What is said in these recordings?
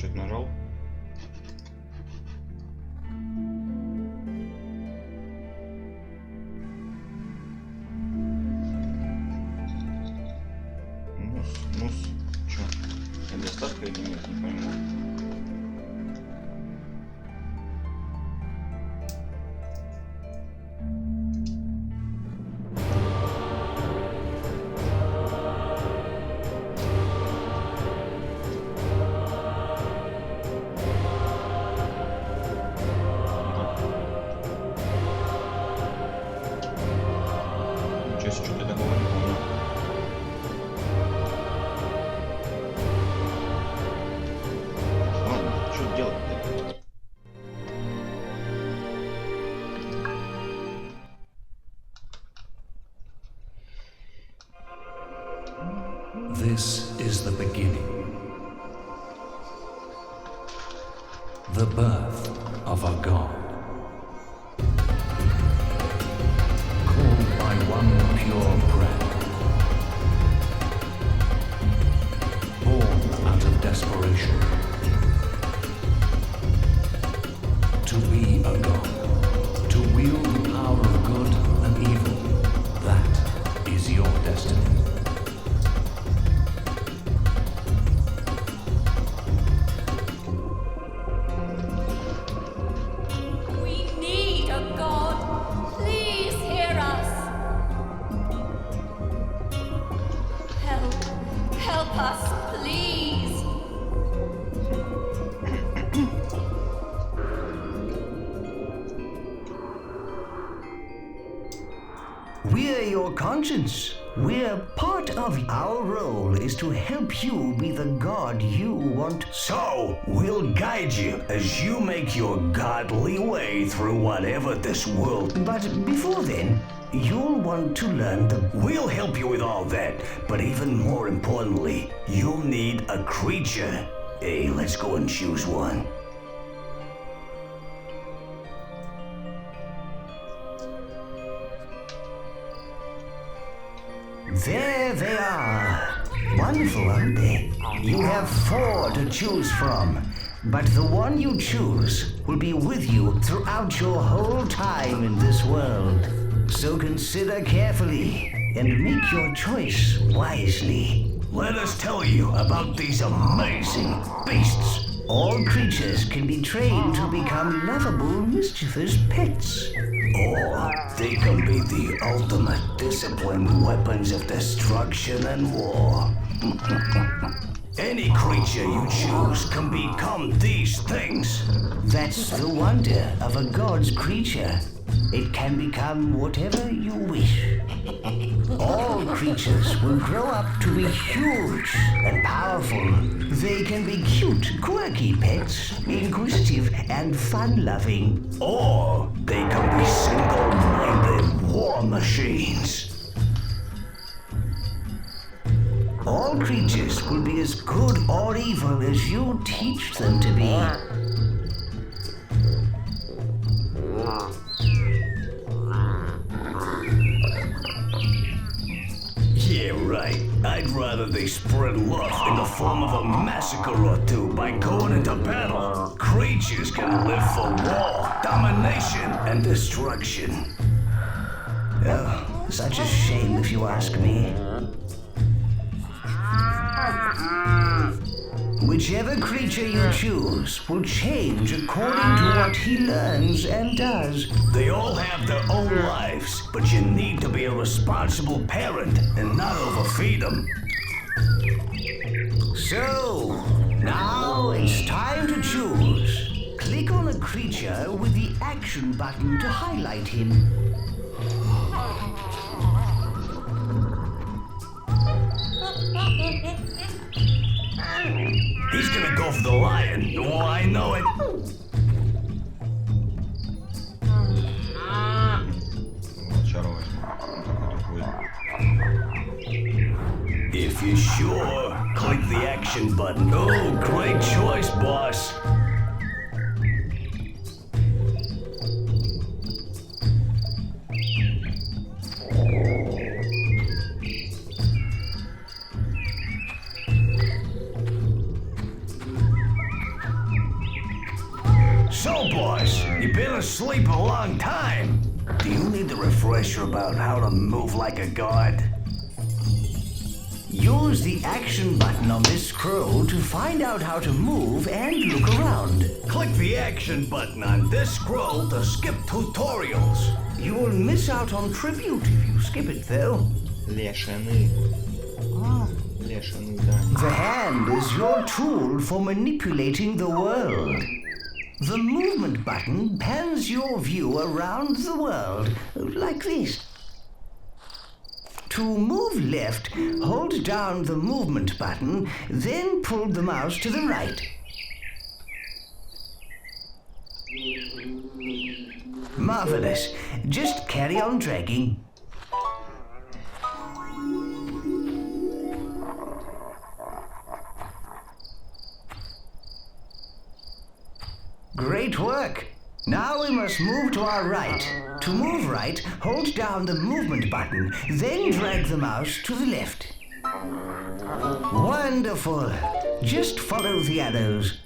что-то нажал. Нус. Чё? Это доставка или нет? Не пойму. Что-то такого не помню. Ладно, что делать-то? This is the beginning. The birth of a god. Called by one pure breath. Born out of desperation. To be a god. To wield the power of good and evil. That is your destiny. We're your conscience. We're part of our role is to help you be the god you want. So, we'll guide you as you make your godly way through whatever this world. But before then, you'll want to learn the... We'll help you with all that, but even more importantly, you'll need a creature. Hey, let's go and choose one. There they are. Wonderful, aren't they? You have 4 to choose from, but the one you choose will be with you throughout your whole time in this world. So consider carefully and make your choice wisely. Let us tell you about these amazing beasts. All creatures can be trained to become lovable, mischievous pets. Or they can be the ultimate disciplined weapons of destruction and war. Any creature you choose can become these things. That's the wonder of a god's creature. It can become whatever you wish. All creatures will grow up to be huge and powerful. They can be cute, quirky pets, inquisitive and fun-loving. Or they can be single-minded war machines. All creatures will be as good or evil as you teach them to be. Yeah, right. I'd rather they spread love in the form of a massacre or two by going into battle. Creatures can live for war, domination, and destruction. Oh, such a shame if you ask me. Whichever creature you choose will change according to what he learns and does. They all have their own lives, but you need to be a responsible parent and not overfeed them. So, now it's time to choose. Click on a creature with the action button to highlight him. He's gonna go for the lion. Oh, I know it. If you're sure, click the action button. Oh, great choice, boss. So, boss, you've been asleep a long time. Do you need the refresher about how to move like a god? Use the action button on this scroll to find out how to move and look around. Click the action button on this scroll to skip tutorials. You will miss out on tribute if you skip it, though. Лешины. Лешины, да. The hand is your tool for manipulating the world. The movement button pans your view around the world, like this. To move left, hold down the movement button, then pull the mouse to the right. Marvelous. Just carry on dragging. Great work. Now we must move to our right. To move right, hold down the movement button, then drag the mouse to the left. Wonderful. Just follow the arrows.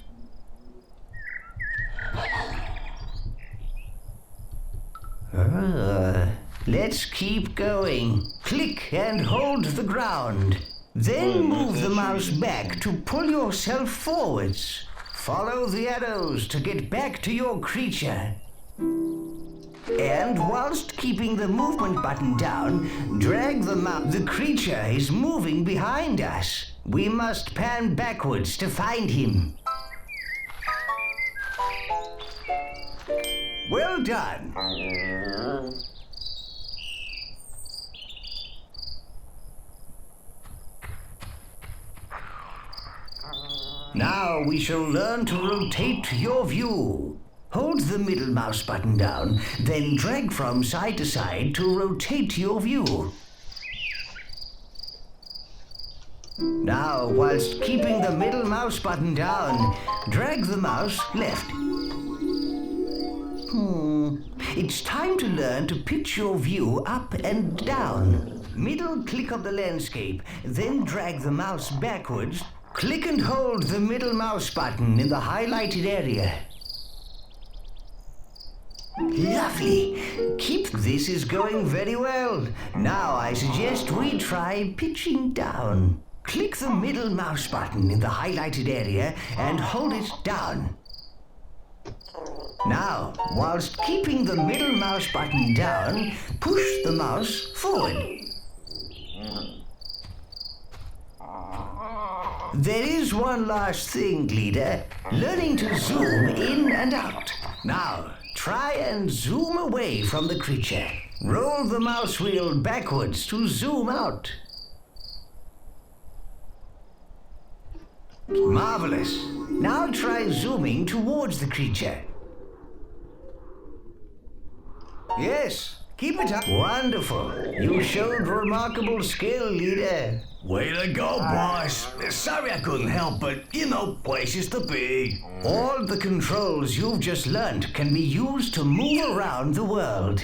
Let's keep going. Click and hold the ground. Then move the mouse back to pull yourself forwards. Follow the arrows to get back to your creature. And whilst keeping the movement button down, drag the mouse. The creature is moving behind us. We must pan backwards to find him. Well done. Now we shall learn to rotate your view. Hold the middle mouse button down, then drag from side to side to rotate your view. Now, whilst keeping the middle mouse button down, drag the mouse left. It's time to learn to pitch your view up and down. Middle click on the landscape, then drag the mouse backwards. Click and hold the middle mouse button in the highlighted area. Lovely. This is going very well. Now I suggest we try pitching down. Click the middle mouse button in the highlighted area and hold it down. Now, whilst keeping the middle mouse button down, push the mouse forward. There is one last thing, leader. Learning to zoom in and out. Now, try and zoom away from the creature. Roll the mouse wheel backwards to zoom out. Marvelous. Now try zooming towards the creature. Yes, keep it up. Wonderful. You showed remarkable skill, leader. Way to go, boss. Sorry I couldn't help, but, places to be. All the controls you've just learned can be used to move around the world.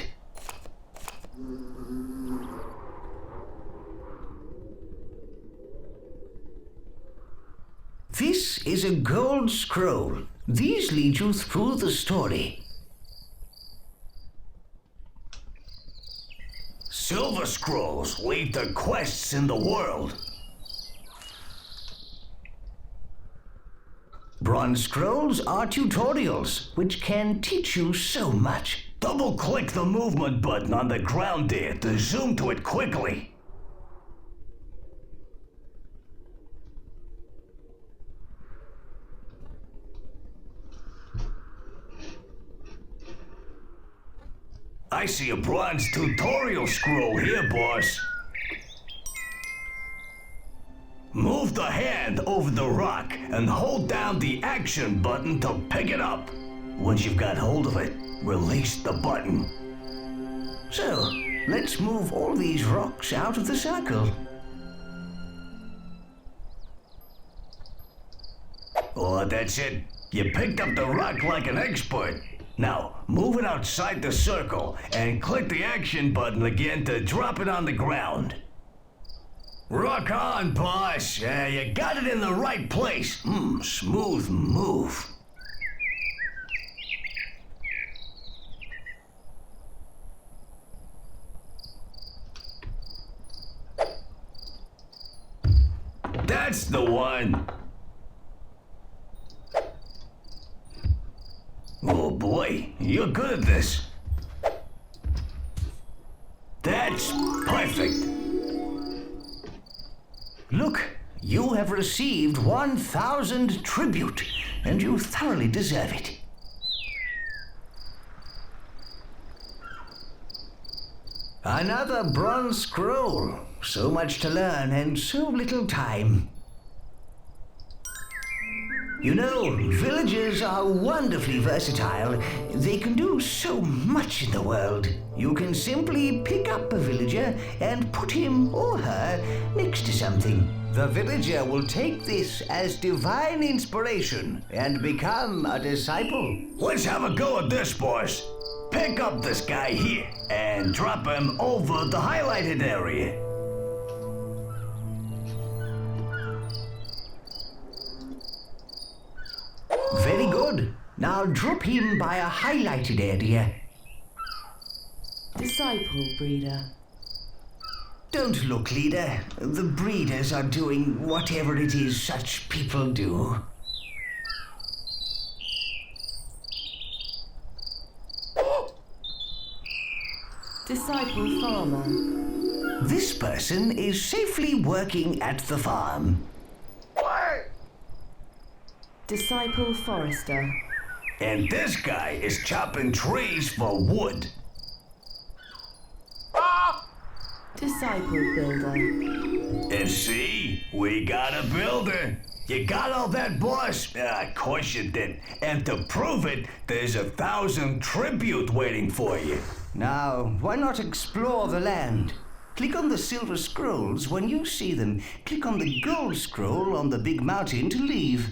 This is a gold scroll. These lead you through the story. Silver scrolls lead to quests in the world. Bronze scrolls are tutorials, which can teach you so much. Double-click the movement button on the ground there to zoom to it quickly. I see a bronze tutorial scroll here, boss. Move the hand over the rock and hold down the action button to pick it up. Once you've got hold of it, release the button. So, let's move all these rocks out of the circle. Oh, that's it. You picked up the rock like an expert. Now, move it outside the circle and click the action button again to drop it on the ground. Rock on, boss. You got it in the right place. Smooth move. done. Oh boy, you're good at this. That's perfect. Look, you have received 1,000 tribute, and you thoroughly deserve it. Another bronze scroll. So much to learn and so little time. You know, villagers are wonderfully versatile. They can do so much in the world. You can simply pick up a villager and put him or her next to something. The villager will take this as divine inspiration and become a disciple. Let's have a go at this, boys. Pick up this guy here and drop him over the highlighted area. Very good. Now drop him by a highlighted area. Disciple breeder. Don't look, leader. The breeders are doing whatever it is such people do. Disciple farmer. This person is safely working at the farm. Disciple forester. And this guy is chopping trees for wood. Disciple builder. And see, we got a builder. You got all that, boss? Of course you did. And to prove it, there's 1,000 tribute waiting for you. Now, why not explore the land? Click on the silver scrolls when you see them. Click on the gold scroll on the big mountain to leave.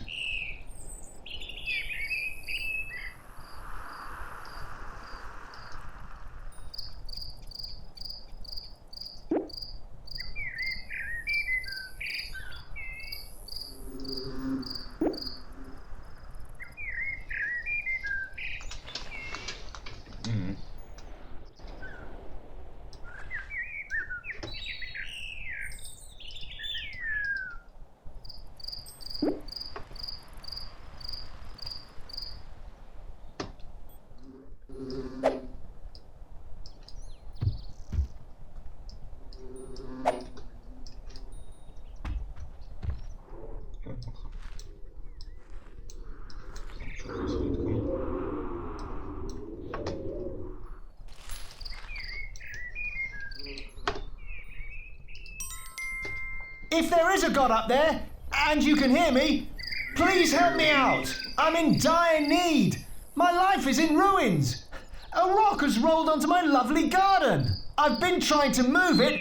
If there is a god up there, and you can hear me, please help me out. I'm in dire need. My life is in ruins. A rock has rolled onto my lovely garden. I've been trying to move it,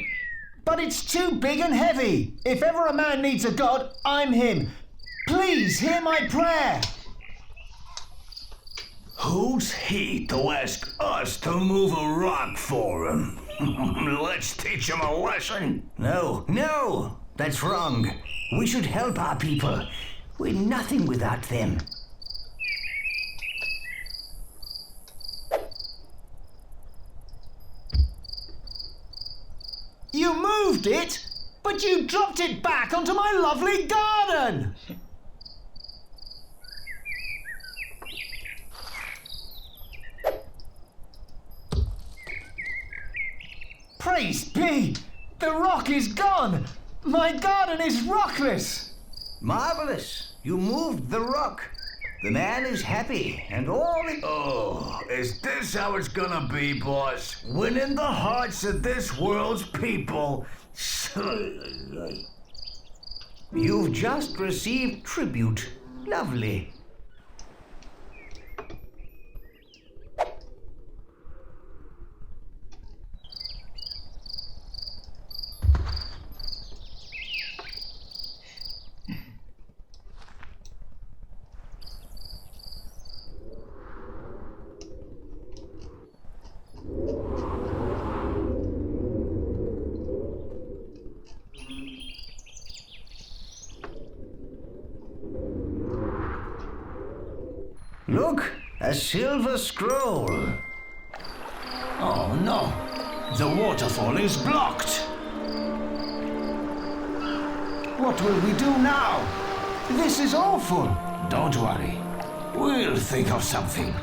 but it's too big and heavy. If ever a man needs a god, I'm him. Please hear my prayer. Who's he to ask us to move a rock for him? Let's teach him a lesson. No, that's wrong. We should help our people. We're nothing without them. You moved it, but you dropped it back onto my lovely garden. Praise be! The rock is gone! My garden is rockless! Marvelous. You moved the rock. The man is happy, and all it... Oh, is this how it's gonna be, boss? Winning the hearts of this world's people. You've just received tribute. Lovely. Look, a silver scroll. Oh no, the waterfall is blocked. What will we do now? This is awful. Don't worry. We'll think of something.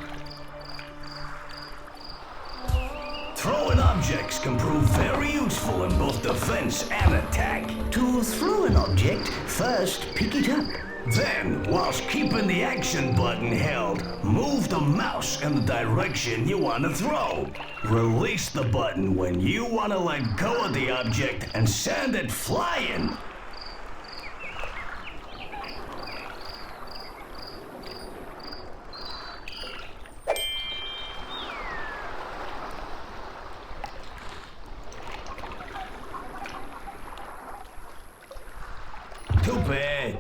Throwing objects can prove very useful in both defense and attack. To throw an object, first pick it up. Then, whilst keeping the action button held, move the mouse in the direction you want to throw. Release the button when you want to let go of the object and send it flying. Too bad.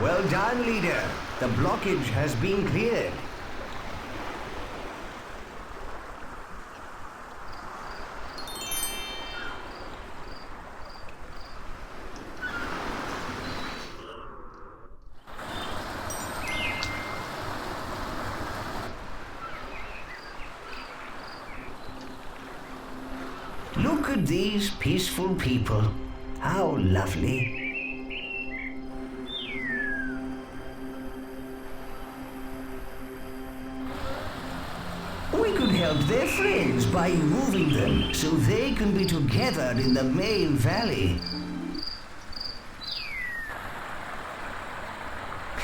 Well done, leader. The blockage has been cleared. Look at these peaceful people. How lovely. We could help their friends by moving them so they can be together in the main valley.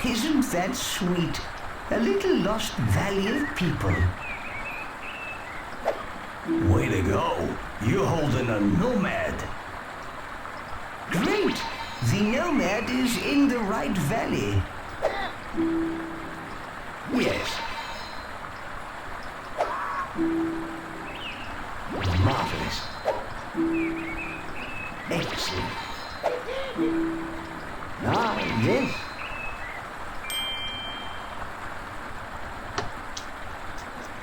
Isn't that sweet? A little lost valley of people. Way to go. You're holding a nomad. Great! The nomad is in the right valley. Yes. Marvelous. Excellent. Ah, yes.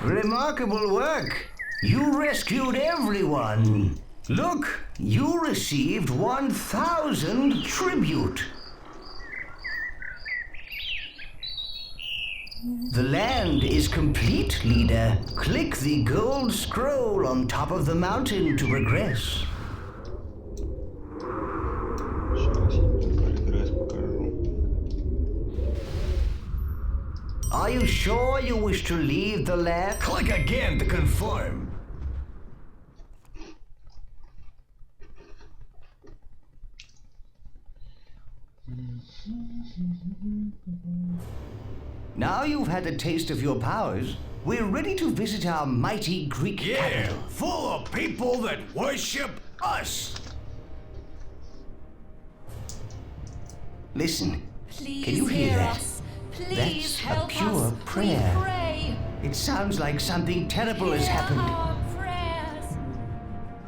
Remarkable work. You rescued everyone. Look, you received 1,000 tribute. The land is complete, leader. Click the gold scroll on top of the mountain to progress. Сейчас прогресс покажу. Are you sure you wish to leave the land? Click again to confirm. Now you've had a taste of your powers, we're ready to visit our mighty Greek Yeah, capital. full of people that worship us. Listen, Please can you hear hear that? us. Please That's a help pure us. prayer. We pray. It sounds like something terrible has Hear happened. our prayers.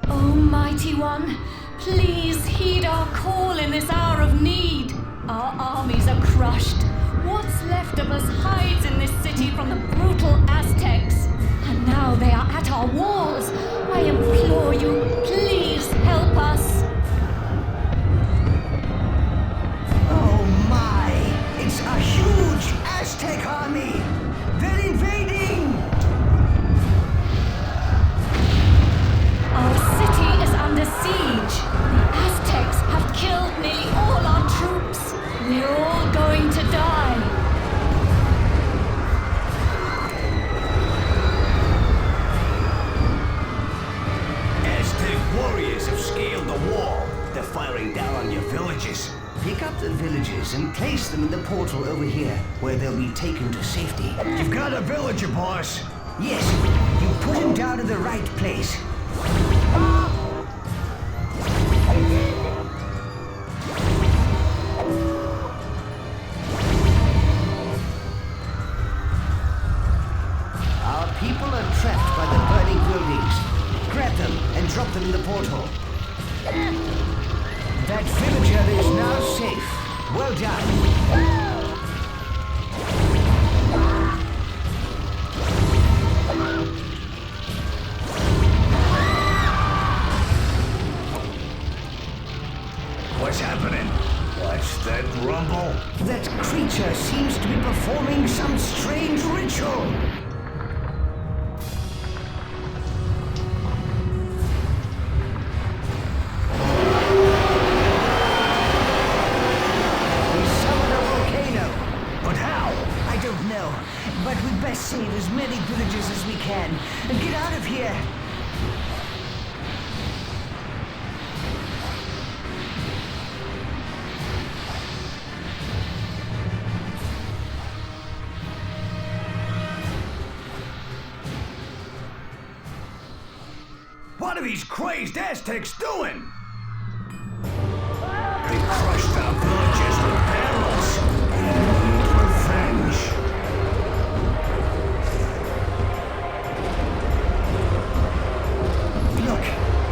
Almighty One, please heed our call in this hour of need. Our armies are crushed. What's left of us hides in this city from the brutal Aztecs. And now they are at our walls. I implore you, please help us. Oh my! It's a huge Aztec army! They're invading! Our city is under siege. The Aztecs have killed nearly all our troops. We're all going to die. Aztec warriors have scaled the wall. They're firing down on your villages. Pick up the villages and place them in the portal over here, where they'll be taken to safety. You've got a villager, boss. Yes, you put him down in the right place. Our people are trapped by the burning buildings. Grab them and drop them in the portal. That villager is now safe. Well done. What's happening? What's that rumble? That creature seems to be performing some strange ritual. We summoned a volcano. But how? I don't know, but we'd best save as many villagers as we can and get out of here. What are these crazed Aztecs doing? They crushed our villages with barrels. They need revenge. Look,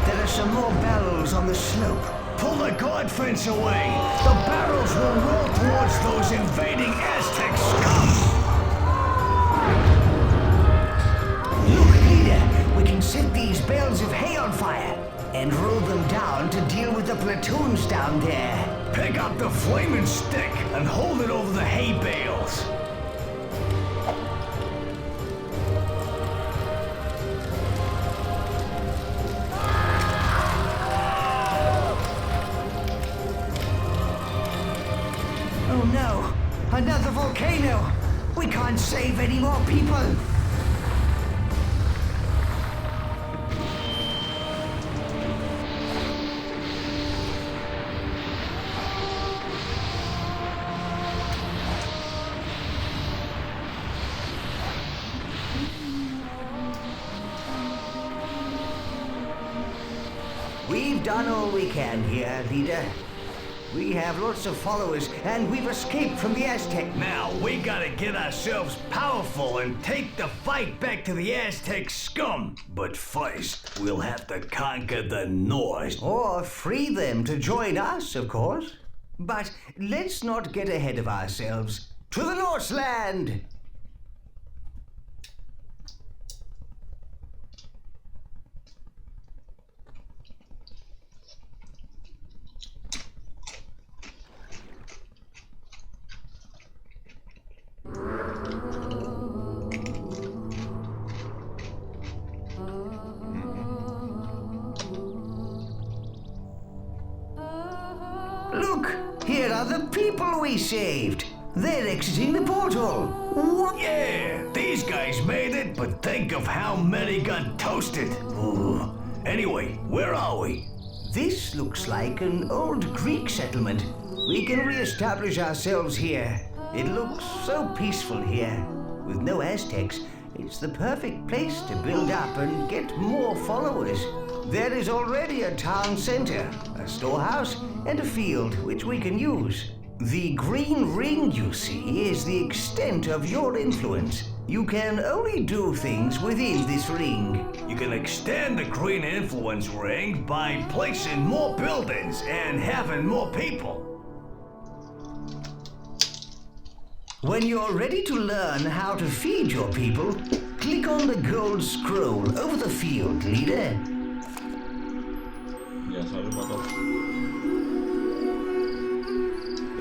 there are some more barrels on the slope. Pull the guard fence away. The barrels will roll towards those invading Aztec scum. Look, leader, we can set these bales of hay on fire and roll them down to deal with the platoons down there. Pick up the flaming stick and hold it over the hay bales. Oh no, another volcano. We can't save any more people. We've done all we can here, leader. We have lots of followers, and we've escaped from the Aztec. Now we gotta get ourselves powerful and take the fight back to the Aztec scum. But first, we'll have to conquer the North. Or free them to join us, of course. But let's not get ahead of ourselves. To the Northland! Look, here are the people we saved. They're exiting the portal. What? Yeah, these guys made it, but think of how many got toasted. Ooh. Anyway, where are we? This looks like an old Greek settlement. We can re-establish ourselves here. It looks so peaceful here. With no Aztecs, it's the perfect place to build up and get more followers. There is already a town center, a storehouse, and a field which we can use. The green ring you see is the extent of your influence. You can only do things within this ring. You can extend the green influence ring by placing more buildings and having more people. When you're ready to learn how to feed your people, click on the gold scroll over the field, leader. Я сажу потом.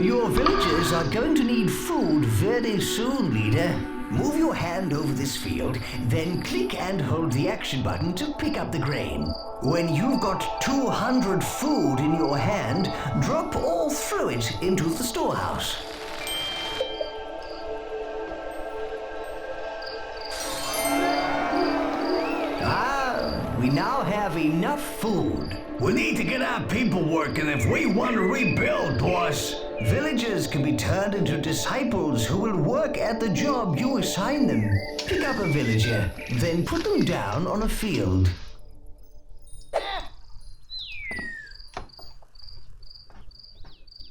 Your villagers are going to need food very soon, leader. Move your hand over this field, then click and hold the action button to pick up the grain. When you've got 200 food in your hand, drop all through it into the storehouse. We now have enough food. We need to get our people working if we want to rebuild, boss. Villagers can be turned into disciples who will work at the job you assign them. Pick up a villager, then put them down on a field.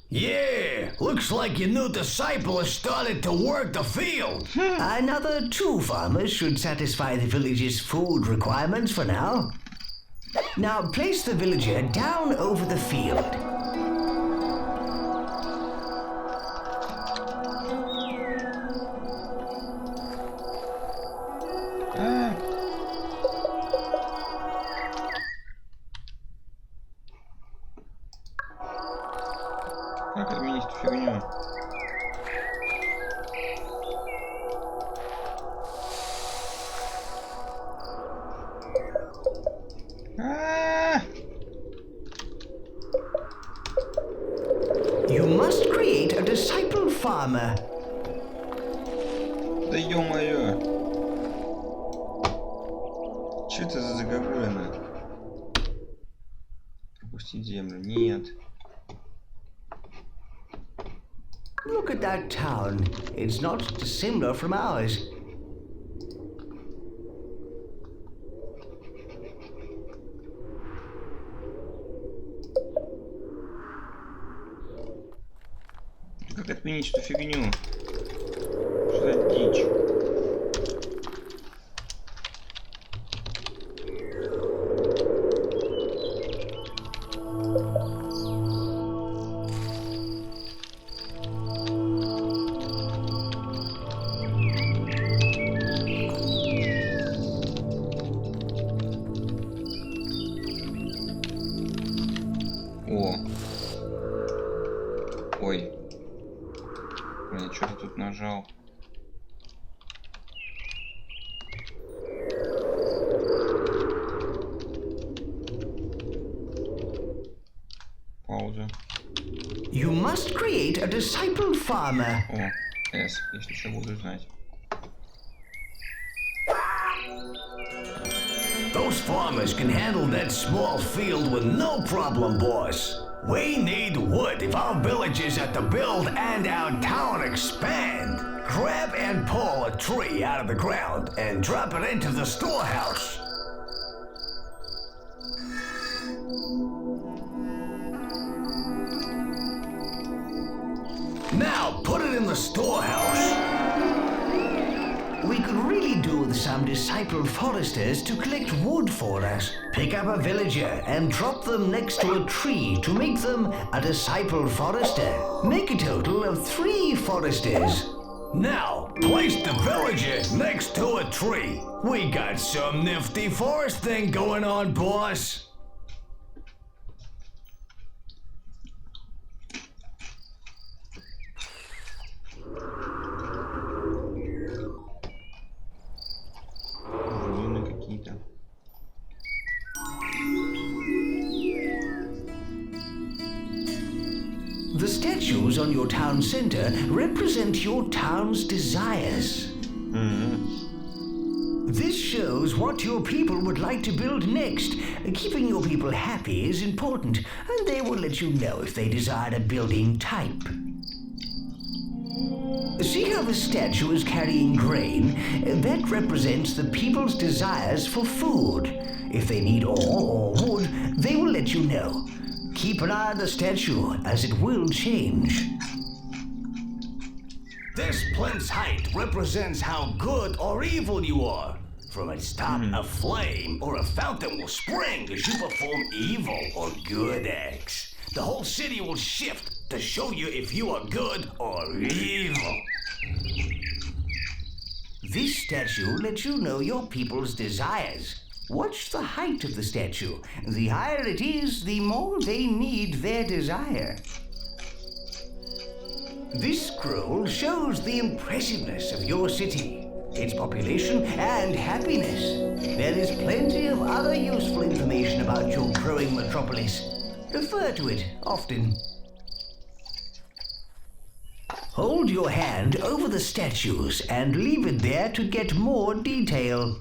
Yeah, looks like your new disciple has started to work the field. Another 2 farmers should satisfy the village's food requirements for now. Now place the villager down over the field. Как отменить эту фигню? farmer. Да ё-моё! Чё это за загогулина? Пропустить землю? Нет. Look at that town. It's not dissimilar from ours. Как отменить эту фигню? Что за дичь? О. Ой. Блин, что-то тут нажал. Пауза. You must create a disciple farmer. О, С, если что буду знать. Those farmers can handle that small field with no problem, boss. We need wood if our villages are to build and our town expand. Grab and pull a tree out of the ground and drop it into the storehouse. Now put it in the storehouse. We could really do with some disciple foresters to collect wood for us. Pick up a villager and drop them next to a tree to make them a disciple forester. Make a total of 3 foresters. Now, place the villager next to a tree. We got some nifty forest thing going on, boss. Руины какие-то. The statues on your town center represent your town's desires. This shows what your people would like to build next. Keeping your people happy is important, and they will let you know if they desire a building type. See how the statue is carrying grain? That represents the people's desires for food. If they need ore or wood, they will let you know. Keep an eye on the statue, as it will change. This plinth's height represents how good or evil you are. From its top, a flame or a fountain will spring as you perform evil or good acts. The whole city will shift to show you if you are good or evil. This statue lets you know your people's desires. Watch the height of the statue. The higher it is, the more they need their desire. This scroll shows the impressiveness of your city, its population and happiness. There is plenty of other useful information about your growing metropolis. Refer to it often. Hold your hand over the statues and leave it there to get more detail.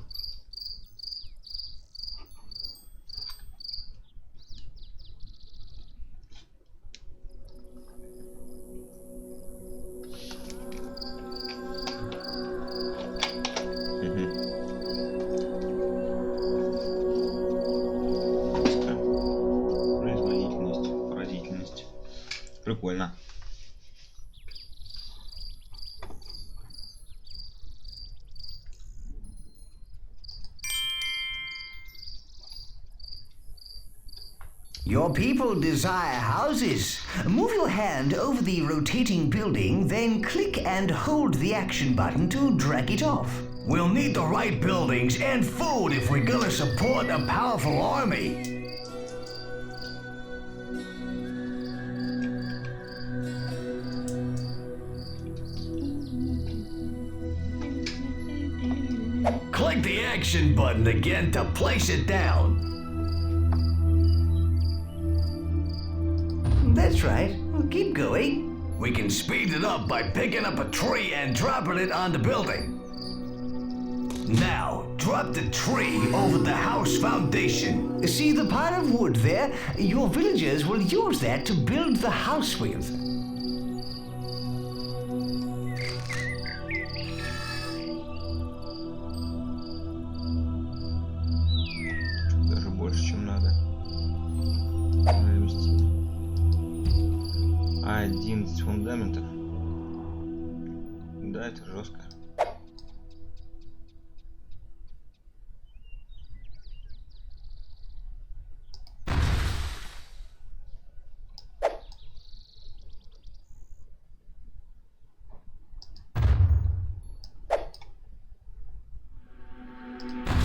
Производительность, поразительность. Прикольно. Your people desire houses. Move your hand over the rotating building, then click and hold the action button to drag it off. We'll need the right buildings and food if we're gonna support a powerful army. Click the action button again to place it down. That's right. Keep going. We can speed it up by picking up a tree and dropping it on the building. Now, drop the tree over the house foundation. See the pile of wood there? Your villagers will use that to build the house with. Даже больше, чем надо. Навести. 11 фундаментов. Да, это жестко.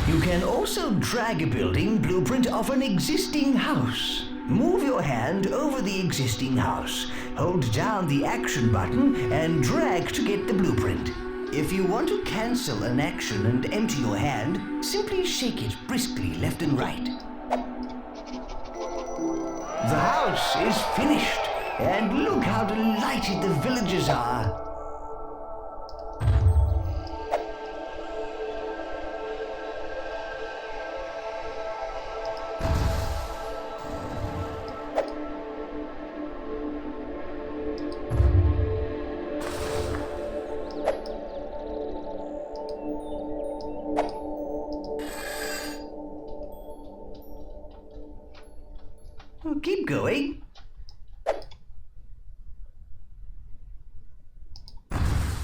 You can also drag a building blueprint of an existing house. Move your hand over the existing house. Hold down the action button and drag to get the blueprint. If you want to cancel an action and empty your hand, simply shake it briskly left and right. The house is finished, and look how delighted the villagers are. Keep going.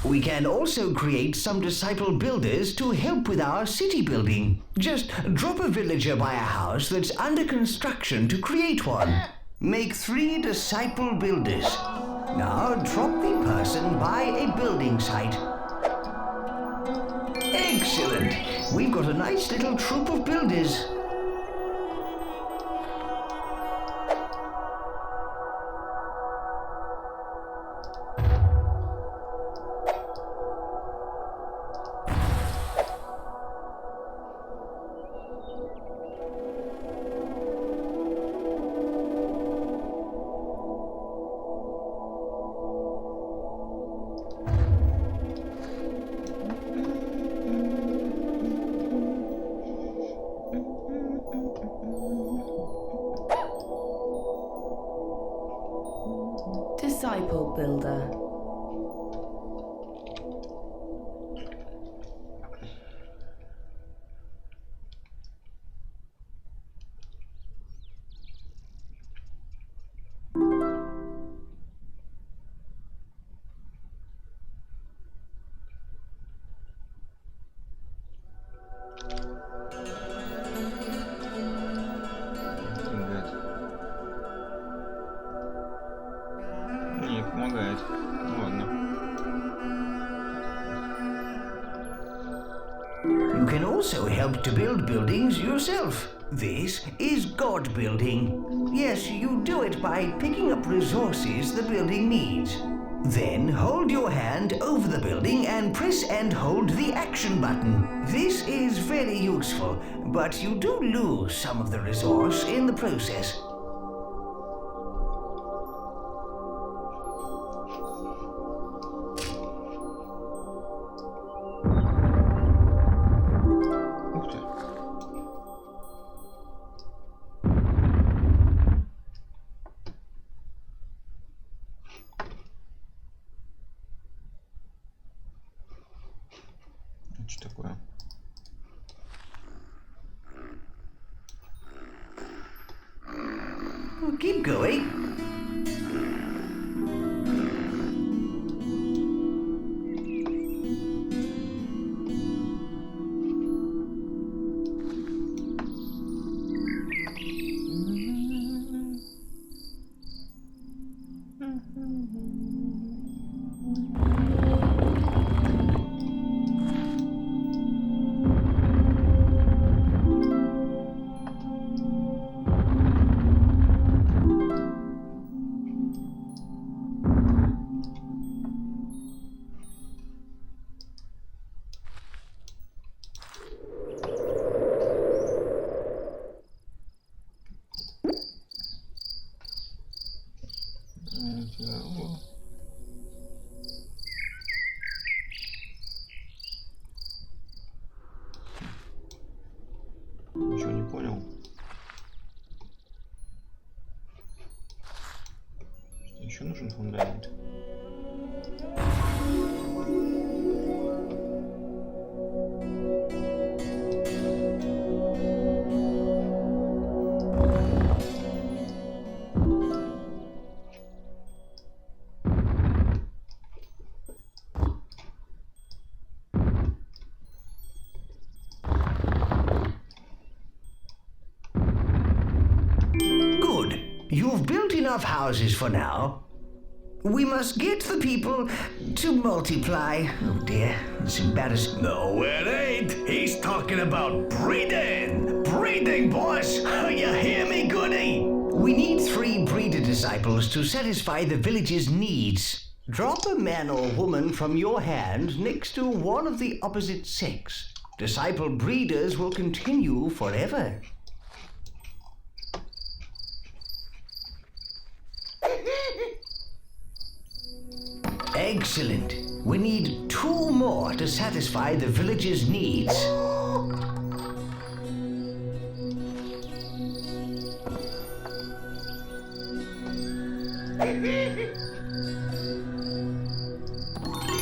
We can also create some disciple builders to help with our city building. Just drop a villager by a house that's under construction to create one. Make 3 disciple builders. Now drop the person by a building site. Excellent! We've got a nice little troop of builders. Disciple builder. Не помогает. Ну ладно. You can also help to build buildings yourself. This is God building. Yes, you do it by picking up resources the building needs. Then hold your hand over the building and press and hold the action button. This is very useful, but you do lose some of the resource in the process. Ух ты. Что такое? Keep going. You've built enough houses for now. We must get the people to multiply. Oh dear, it's embarrassing. No, it ain't. He's talking about breeding. Breeding, boss. You hear me, goody? We need 3 breeder disciples to satisfy the village's needs. Drop a man or woman from your hand next to one of the opposite sex. Disciple breeders will continue forever. Excellent. We need 2 more to satisfy the village's needs.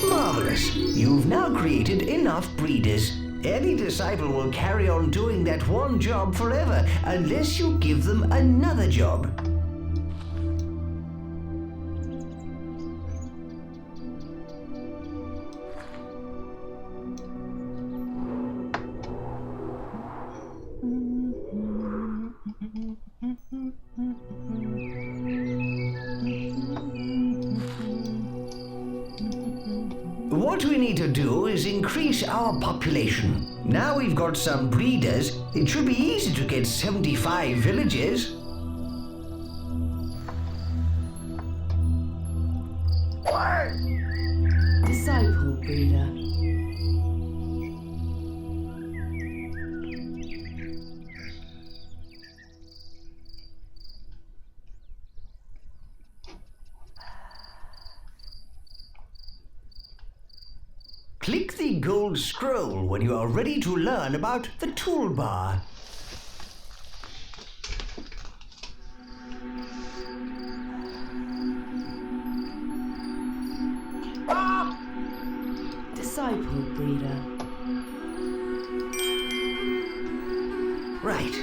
Marvelous. You've now created enough breeders. Any disciple will carry on doing that one job forever unless you give them another job. What we need to do is increase our population. Now we've got some breeders, it should be easy to get 75 villages. Disciple breeder. Click the gold scroll when you are ready to learn about the toolbar. Disciple breeder. Right,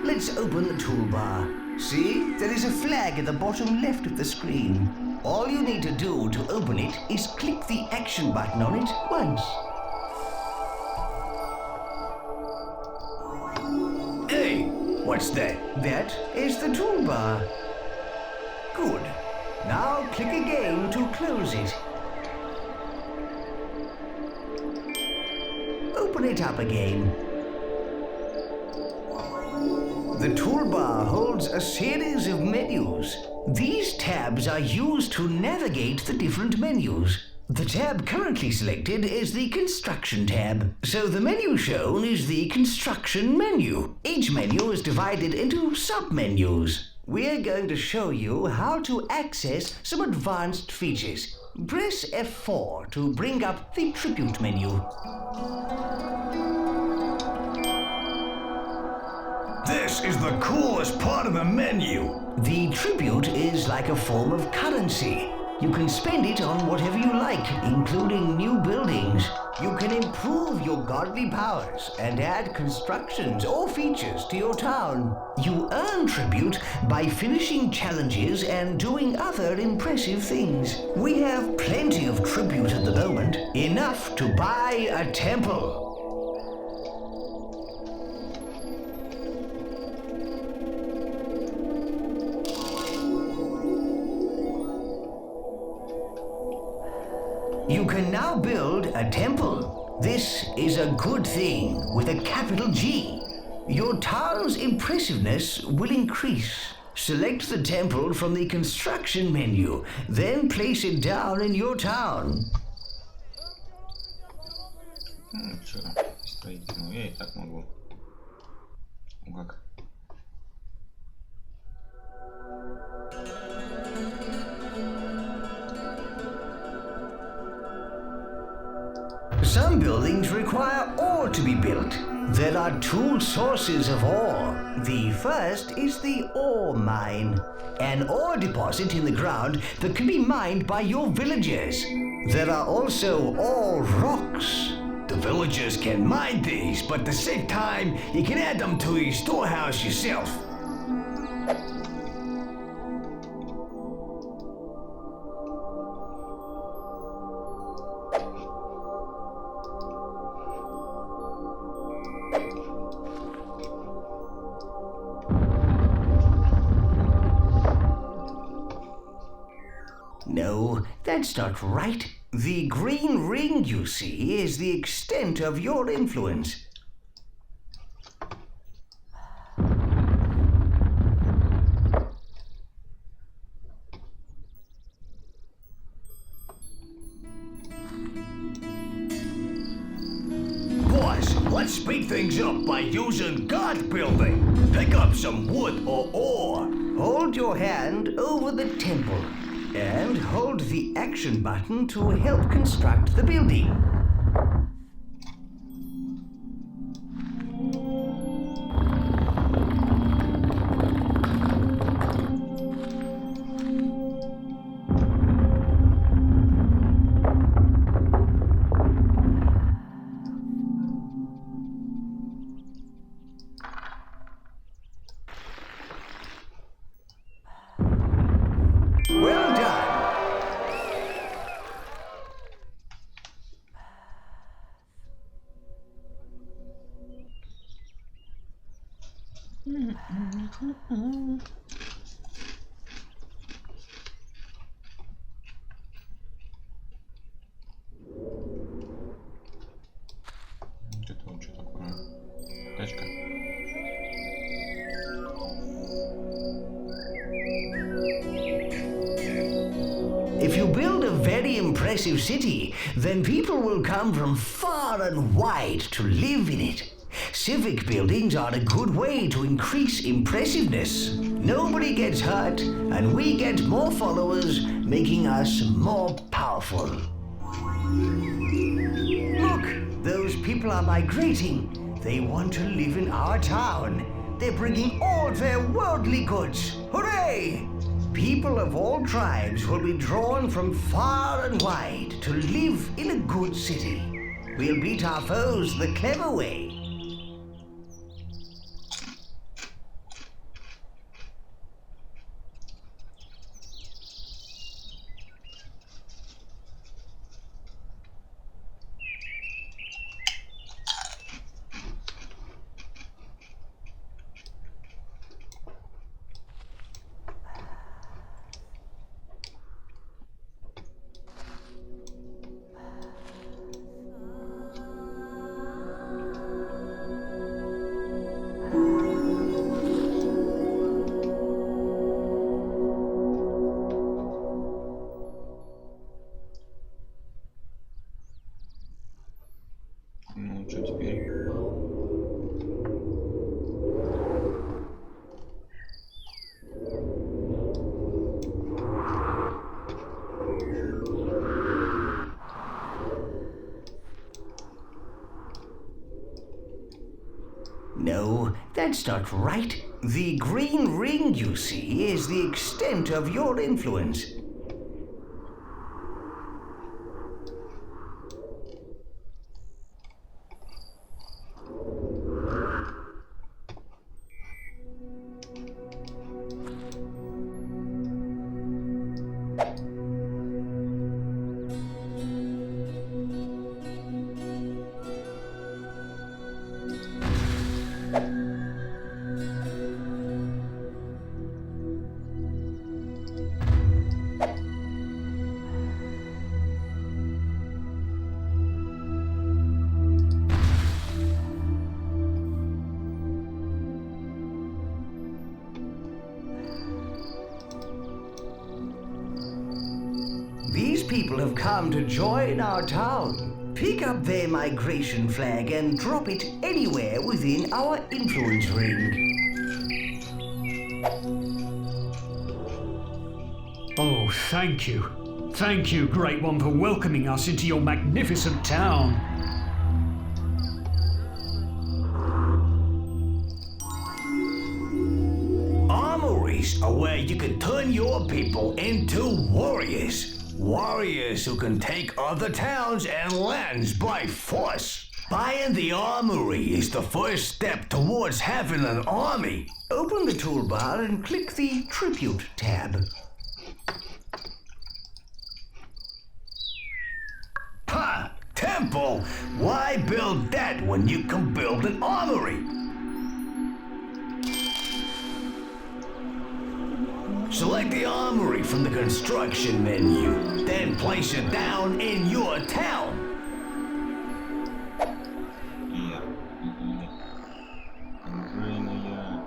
let's open the toolbar. See, there is a flag at the bottom left of the screen. All you need to do to open it is click the action button on it once. Hey, what's that? That is the toolbar. Good. Now click again to close it. Open it up again. The toolbar holds a series of menus. These tabs are used to navigate the different menus. The tab currently selected is the Construction tab, so the menu shown is the Construction menu. Each menu is divided into sub-menus. We're going to show you how to access some advanced features. Press F4 to bring up the Tribute menu. This is the coolest part of the menu. The tribute is like a form of currency. You can spend it on whatever you like, including new buildings. You can improve your godly powers and add constructions or features to your town. You earn tribute by finishing challenges and doing other impressive things. We have plenty of tribute at the moment, enough to buy a temple. You can now build a temple. This is a good thing with a capital G. Your town's impressiveness will increase. Select the temple from the construction menu, then place it down in your town. Ну, что, строительного я и так могу. Ну как? Some buildings require ore to be built. There are 2 sources of ore. The first is the ore mine, an ore deposit in the ground that can be mined by your villagers. There are also ore rocks. The villagers can mine these, but to save time, you can add them to your storehouse yourself. that's not right. The green ring you see is the extent of your influence. Boss, let's speed things up by using guard building. Pick up some wood or ore. Hold your hand over the temple and hold the action button to help construct the building. Well done. Вот это вот что такое? Тачка. If you build a very impressive city, then people will come from far and wide to live in it. Civic buildings are a good way to increase impressiveness. Nobody gets hurt, and we get more followers, making us more powerful. Look, those people are migrating. They want to live in our town. They're bringing all their worldly goods. Hooray! People of all tribes will be drawn from far and wide to live in a good city. We'll beat our foes the clever way. Ну, что теперь? No, that's not right. The green ring you see is the extent of your influence. These people have come to join our town. Pick up their migration flag and drop it anywhere within our influence ring. Oh, thank you. Thank you, Great One, for welcoming us into your magnificent town. Armories are where you can turn your people into warriors. Warriors who can take other towns and lands by force. Buying the armory is the first step towards having an army. Open the toolbar and click the Tribute tab. Ha! Temple! Why build that when you can build an armory? Select the armory from the construction menu, then place it down in your town. Iya. Конкретно я.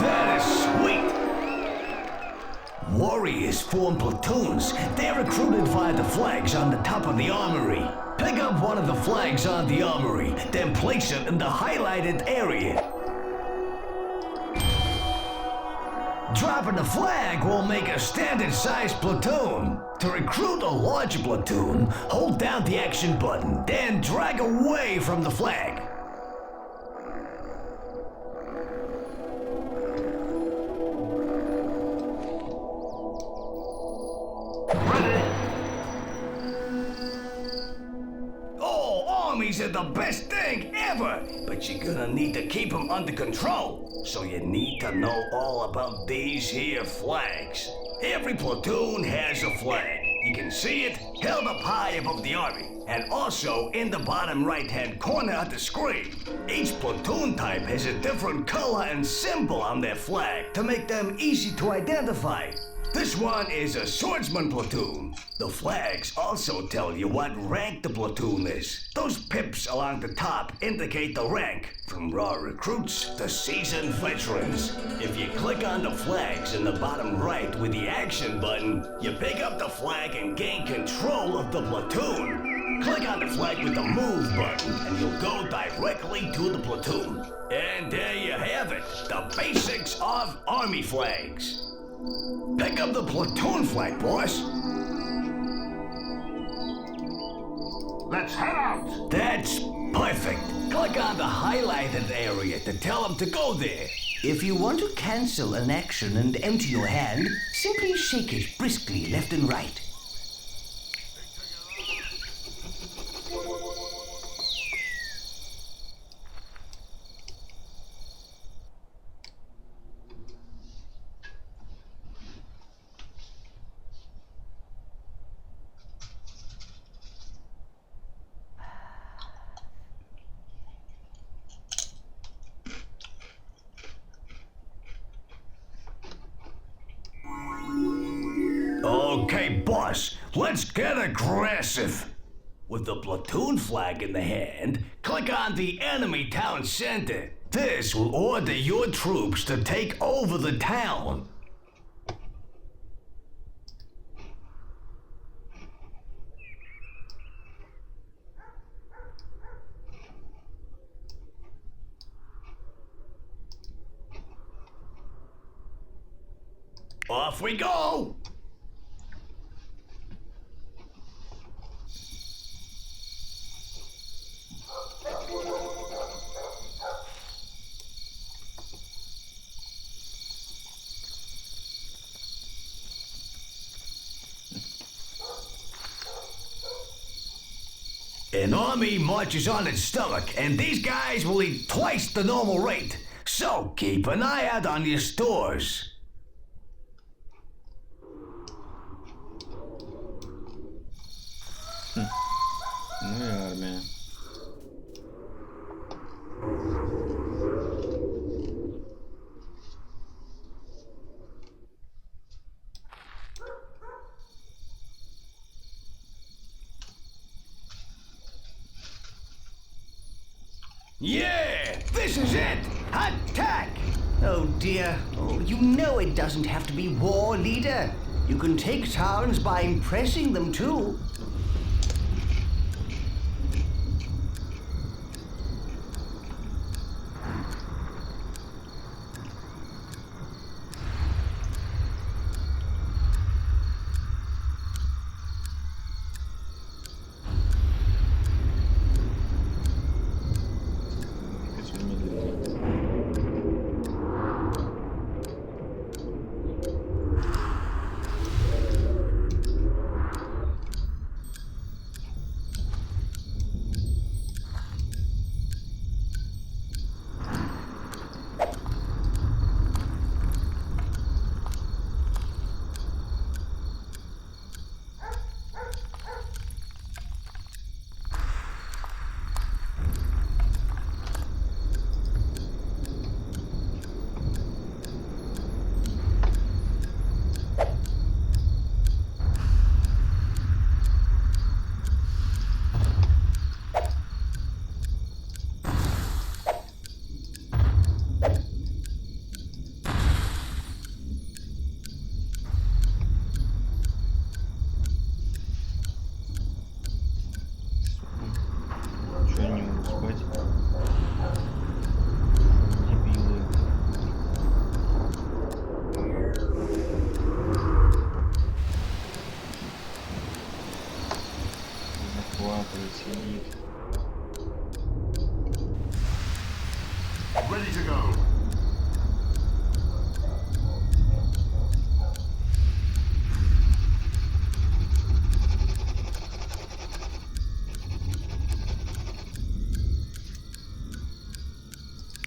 That is sweet! Warriors form platoons. They're recruited via the flags on the top of the armory. Pick up one of the flags on the armory, then place it in the highlighted area. Dropping the flag will make a standard-sized platoon. To recruit a larger platoon, hold down the action button, then drag away from the flag. Oh, armies are the best thing ever, but you're gonna need to keep them under control. So you need to know all about these here flags. Every platoon has a flag. You can see it held up high above the army, and also in the bottom right-hand corner of the screen. Each platoon type has a different color and symbol on their flag to make them easy to identify. This one is a swordsman platoon. The flags also tell you what rank the platoon is. Those pips along the top indicate the rank, from raw recruits to seasoned veterans. If you click on the flags in the bottom right with the action button, you pick up the flag and gain control of the platoon. Click on the flag with the move button and you'll go directly to the platoon. And there you have it, the basics of army flags. Pick up the platoon flag, boss. Let's head out! That's perfect. Click on the highlighted area to tell them to go there. If you want to cancel an action and empty your hand, simply shake it briskly left and right. Okay, boss, let's get aggressive. With the platoon flag in the hand, click on the enemy town center. This will order your troops to take over the town. Off we go! An army marches on its stomach, and these guys will eat twice the normal rate. So keep an eye out on your stores. Ну и армия. Yeah, this is it! Attack! Oh dear. Oh, you know it doesn't have to be war, leader. You can take towns by impressing them too. ready to go.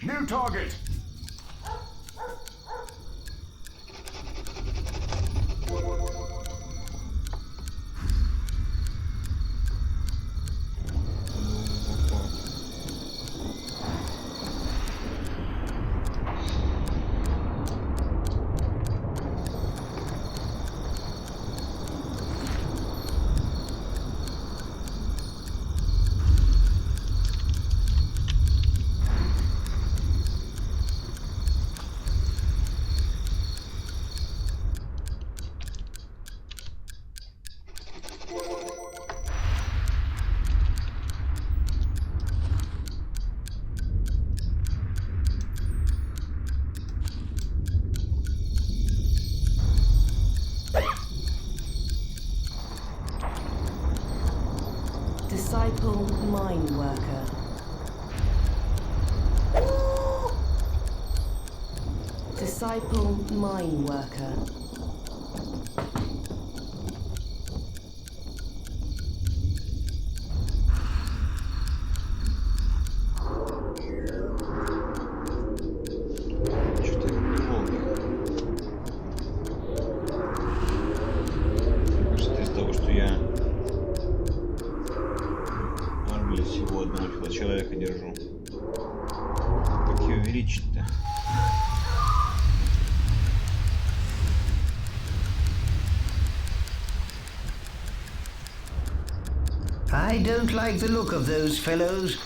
New target. Disciple mine worker. Disciple mine worker. Что-то долго. Кажется, из-за того, что я армию всего одного человека держу. Как ее увеличить-то? I don't like the look of those fellows.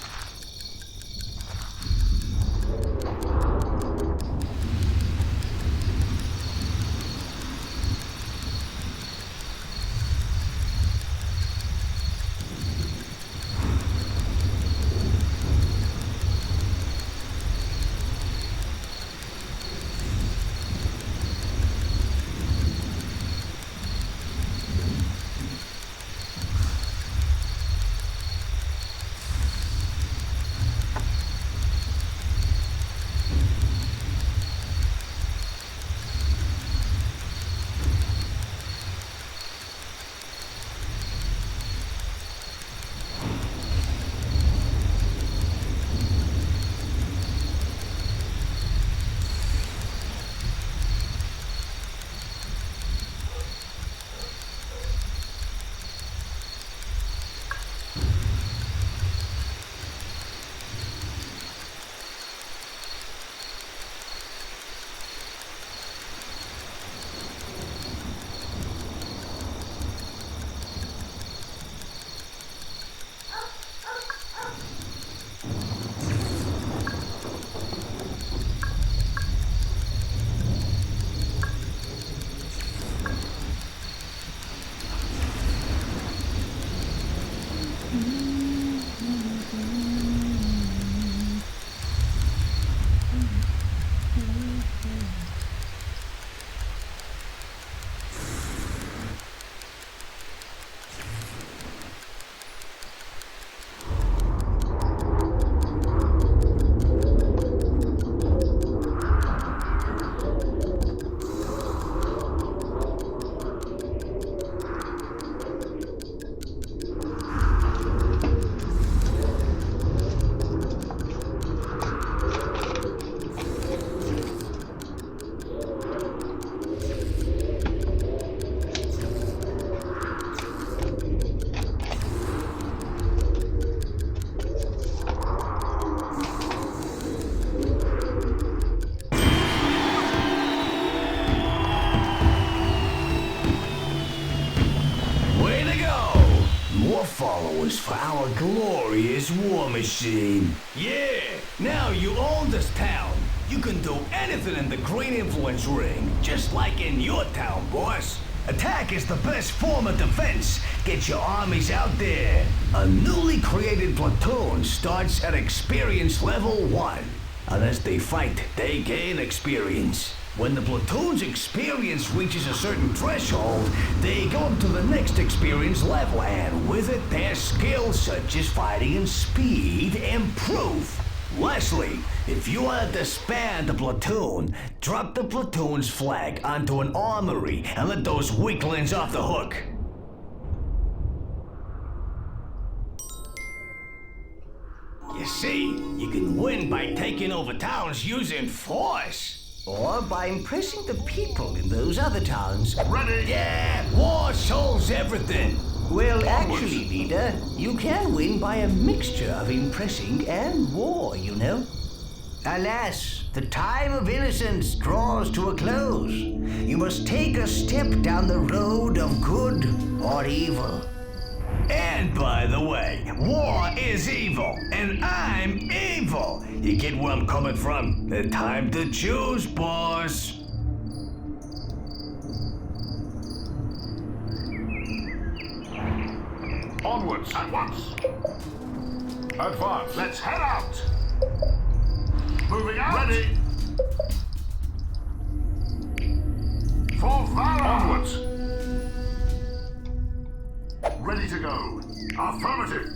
Followers for our glorious war machine. Yeah, now you own this town. You can do anything in the Green Influence Ring, just like in your town, boss. Attack is the best form of defense. Get your armies out there. A newly created platoon starts at experience level 1. And as they fight, they gain experience. When the platoon's experience reaches a certain threshold, they go up to the next experience level, and with it, their skills such as fighting and speed improve. Lastly, if you want to disband the platoon, drop the platoon's flag onto an armory and let those weaklings off the hook. You see, you can win by taking over towns using force. Or by impressing the people in those other towns. Ready? Yeah, war solves everything. Well, actually, leader, you can win by a mixture of impressing and war, you know. Alas, the time of innocence draws to a close. You must take a step down the road of good or evil. And by the way, war is evil, and I'm evil. You get where I'm coming from? The time to choose, boss. Onwards at once. Advance. Let's head out. Moving out. Ready. For valor. Onwards. Ready to go. Affirmative.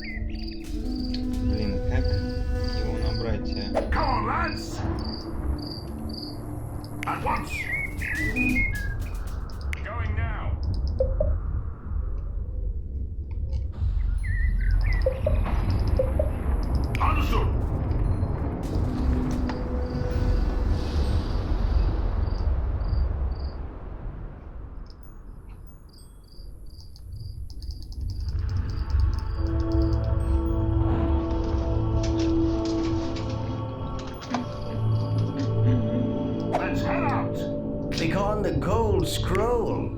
Блин, как его набрать, а? Come on, lads. At once. Going now. Understood. Let's head out. Click on the gold scroll.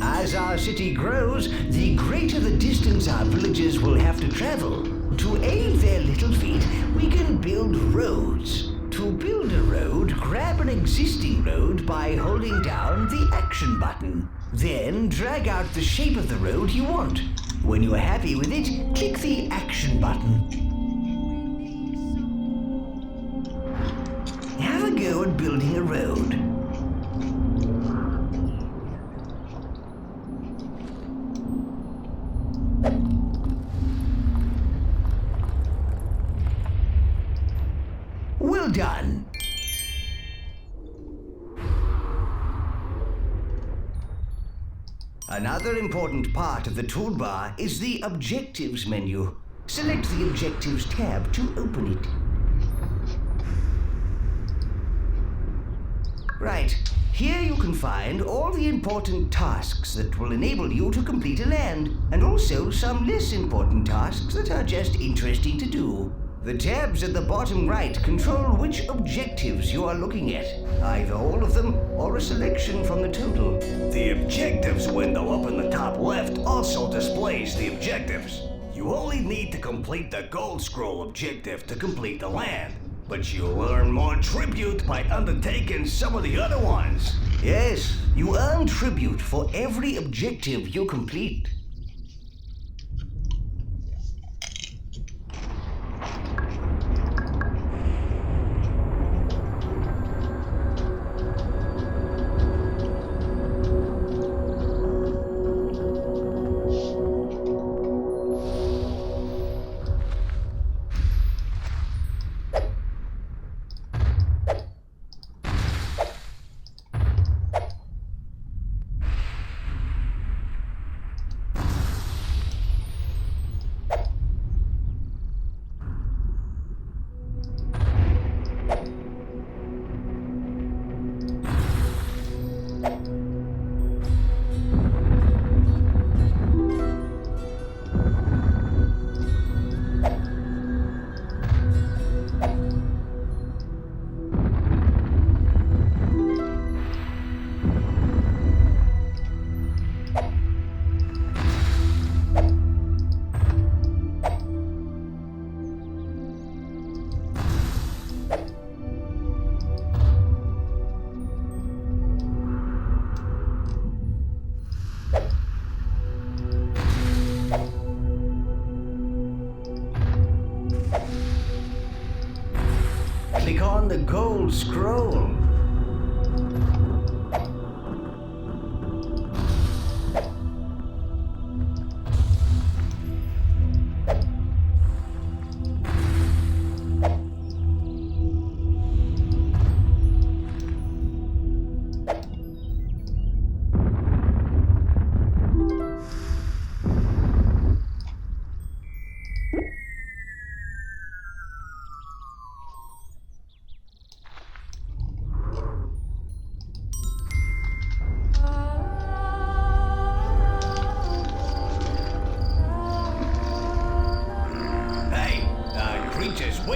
As our city grows, the greater the distance our villagers will have to travel. To aid their little feet, we can build roads. To build a road, grab an existing road by holding down the action button. Then drag out the shape of the road you want. When you're happy with it, click the action button. Have a go at building a road. Well done. Another important part of the toolbar is the Objectives menu. Select the Objectives tab to open it. Right. Here you can find all the important tasks that will enable you to complete a land, and also some less important tasks that are just interesting to do. The tabs at the bottom right control which objectives you are looking at, either all of them or a selection from the total. The objectives window up in the top left also displays the objectives. You only need to complete the gold scroll objective to complete the land, but you'll earn more tribute by undertaking some of the other ones. Yes, you earn tribute for every objective you complete. Click on the gold scroll.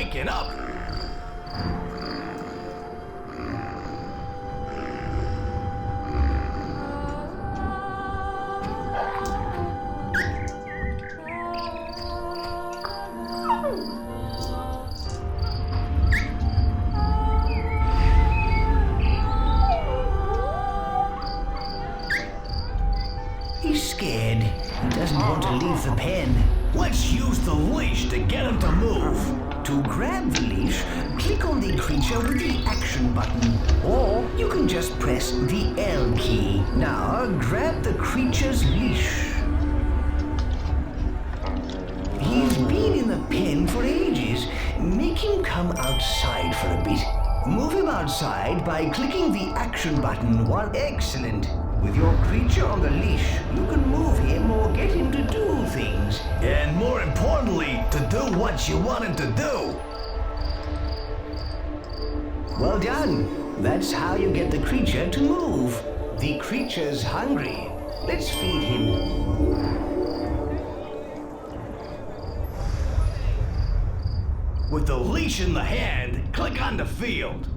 waking up. He's scared. He doesn't want to leave the pen. Let's use the leash to get him to move. To grab the leash, click on the creature with the action button. Or you can just press the L key. Now grab the creature's leash. He's been in the pen for ages. Make him come outside for a bit. Move him outside by clicking the action button while excellent. With your creature on the leash, you can move him or get him to do things. And more importantly, to do what you want him to do. Well done. That's how you get the creature to move. The creature's hungry. Let's feed him. With the leash in the hand, click on the field.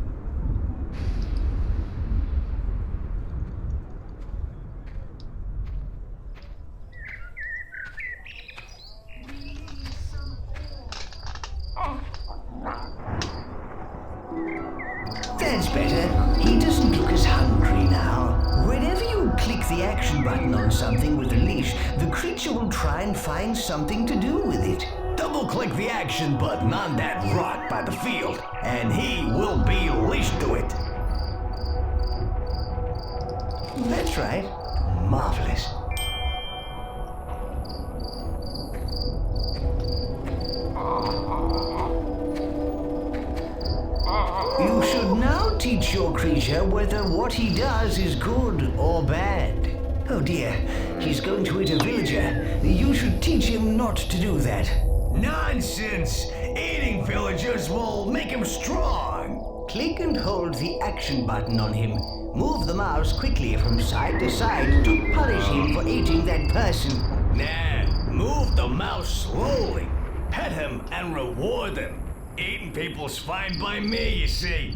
That's better. He doesn't look as hungry now. Whenever you click the action button on something with the leash, the creature will try and find something to do with it. Double-click the action button on that rock by the field, and he will be leashed to it. That's right. Marvelous. You should now teach your creature whether what he does is good or bad. Oh dear, he's going to eat a villager. You should teach him not to do that. Nonsense! Eating villagers will make him strong. Click and hold the action button on him. Move the mouse quickly from side to side to punish him for eating that person. Nah, move the mouse slowly. Pet him and reward him. Eating people's fine by me, you see.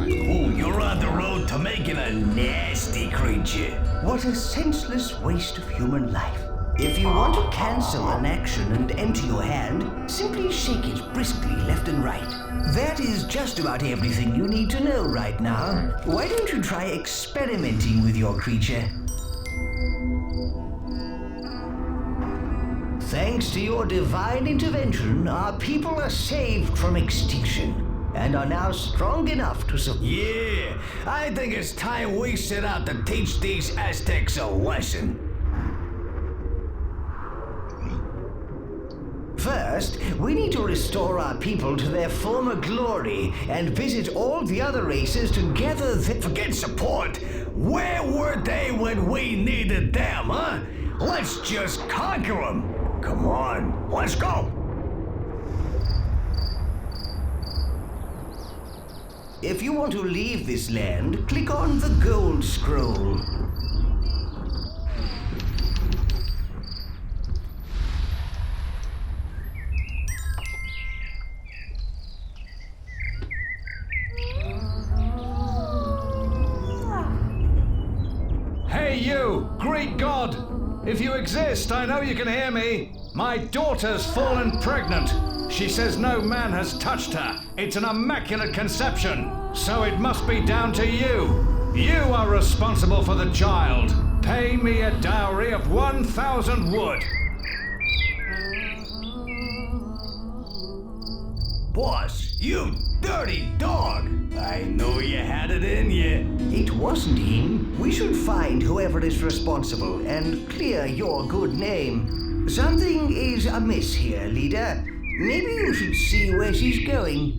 Ooh, you're on the road to making a nasty creature. What a senseless waste of human life. If you want to cancel an action and empty your hand, simply shake it briskly left and right. That is just about everything you need to know right now. Why don't you try experimenting with your creature? Thanks to your divine intervention, our people are saved from extinction and are now strong enough to Yeah, I think it's time we set out to teach these Aztecs a lesson. First, we need to restore our people to their former glory and visit all the other races to gather Forget support. Where were they when we needed them, huh? Let's just conquer them. Come on, let's go. If you want to leave this land, click on the gold scroll. Hey you, Greek god! If you exist, I know you can hear me. My daughter's fallen pregnant. She says no man has touched her. It's an immaculate conception. So it must be down to you. You are responsible for the child. Pay me a dowry of 1,000 wood. Boss, you dirty dog. I knew you had it in you. It wasn't him. We should find whoever is responsible and clear your good name. Something is amiss here, leader. Maybe you should see where she's going.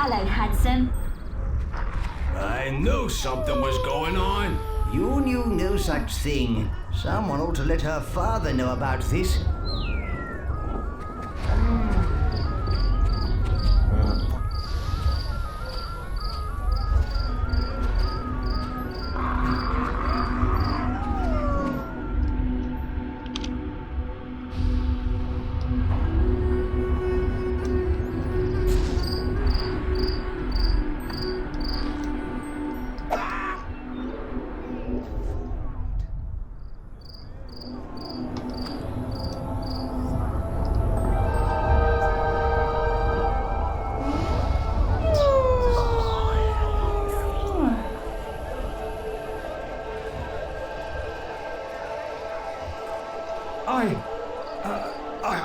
Hello, handsome. I knew something was going on. You knew no such thing. Someone ought to let her father know about this.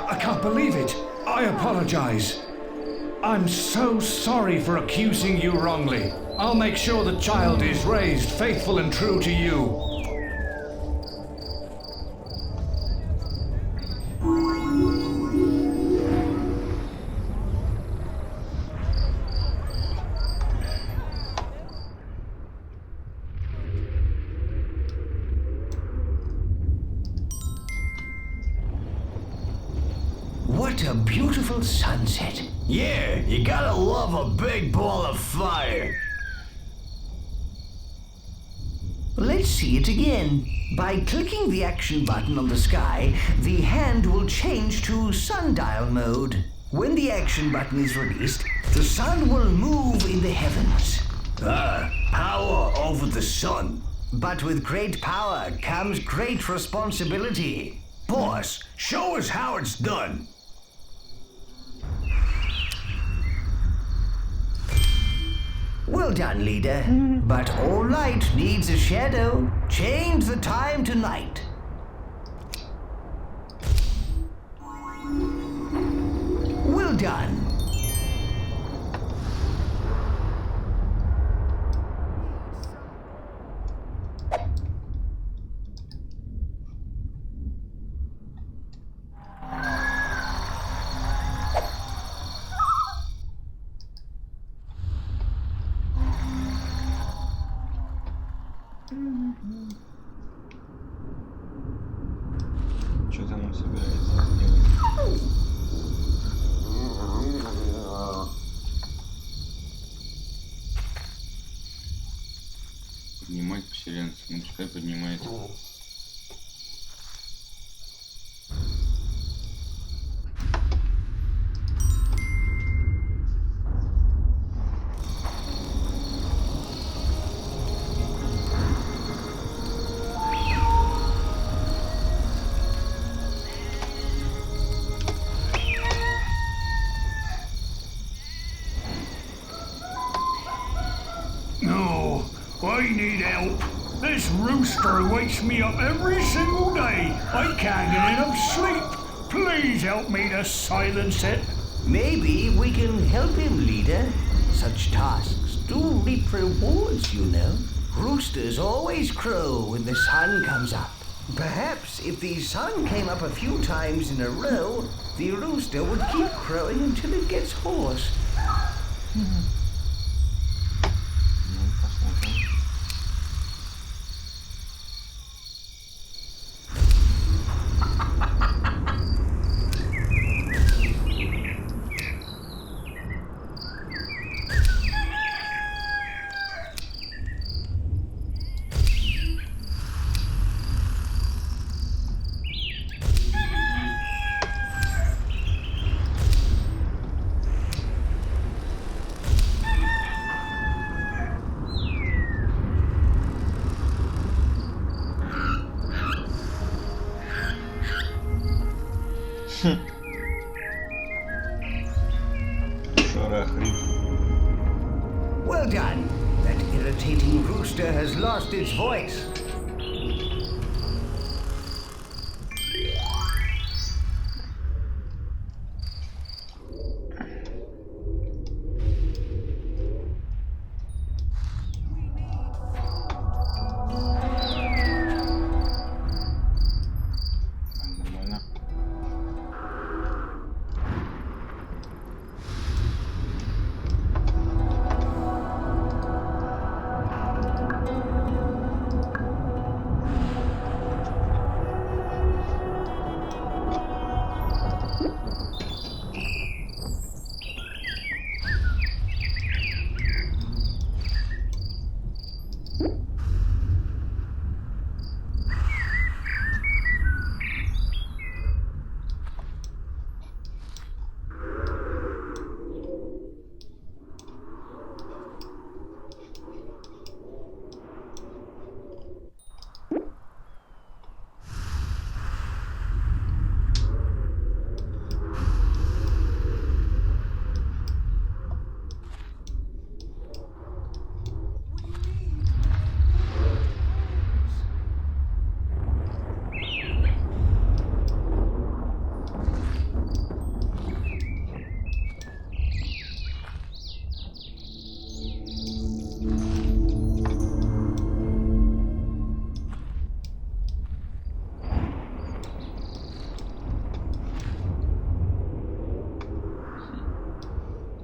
I can't believe it. I apologize. I'm so sorry for accusing you wrongly. I'll make sure the child is raised faithful and true to you. What a beautiful sunset. Yeah, you gotta love a big ball of fire. Let's see it again. By clicking the action button on the sky, the hand will change to sundial mode. When the action button is released, the sun will move in the heavens. Power over the sun. But with great power comes great responsibility. Boss, show us how it's done. Well done, leader. But all light needs a shadow. Change the time to night. Well done. Что там он собирается сделать? Поднимать поселенцев, ну пускай поднимает. No, I need help. This rooster wakes me up every single day. I can't get enough sleep. Please help me to silence it. Maybe we can help him, leader. Such tasks do reap rewards, you know. Roosters always crow when the sun comes up. Perhaps if the sun came up a few times in a row, the rooster would keep crowing until it gets hoarse. Ну, посмотрим. Шарахрив. Well done. That irritating rooster has lost its voice. Нормально.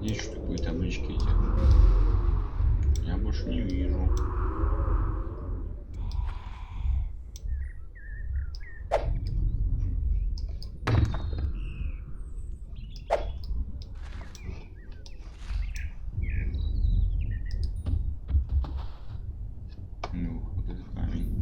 Есть что такое таблички эти? Я больше не вижу. Ну, вот этот камень.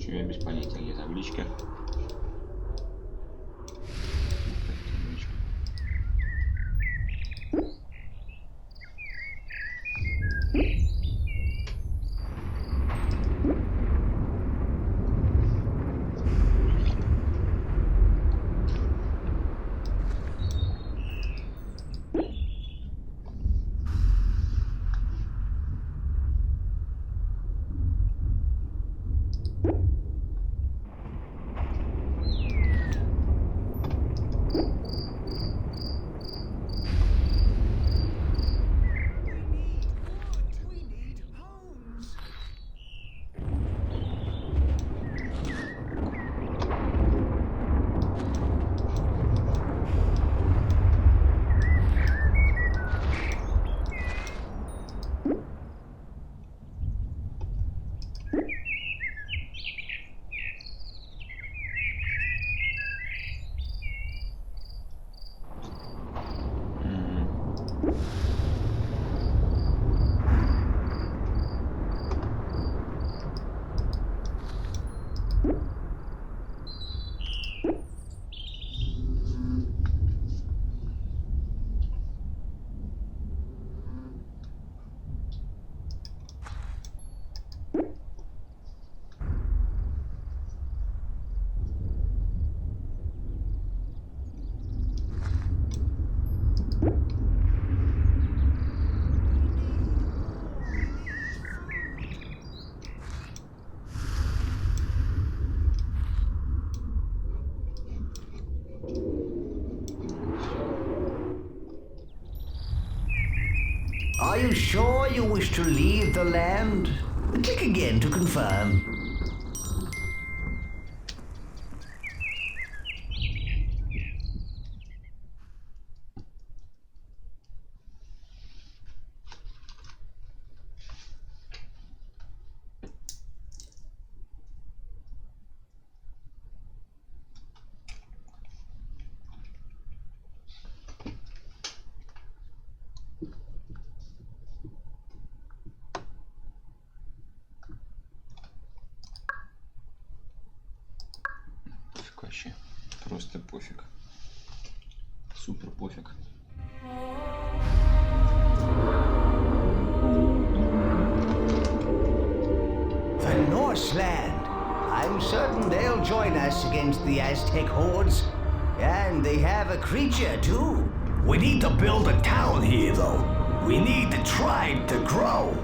Я без понятия, где табличка. Are you sure you wish to leave the land? Click again to confirm. Вообще, просто пофиг. Супер пофиг. The Norseland. I'm certain they'll join us against the Aztec hordes. And they have a creature too. We need to build a town here, though. We need the tribe to grow.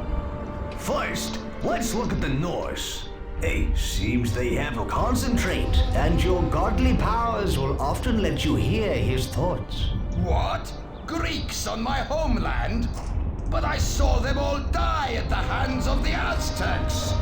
First, let's look at the Norse. Hey, seems they have a concentrate. And your godly powers will often let you hear his thoughts. What? Greeks on my homeland? But I saw them all die at the hands of the Aztecs.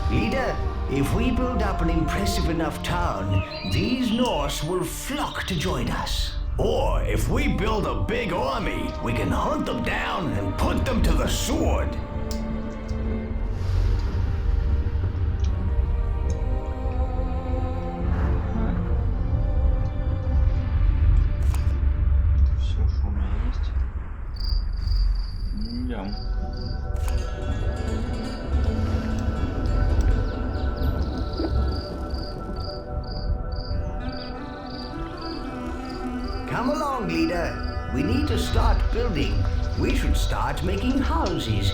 Leader, if we build up an impressive enough town, these Norse will flock to join us. Or if we build a big army, we can hunt them down and put them to the sword. Все, что у меня есть. Идем. Come along, leader. We need to start building. We should start making houses.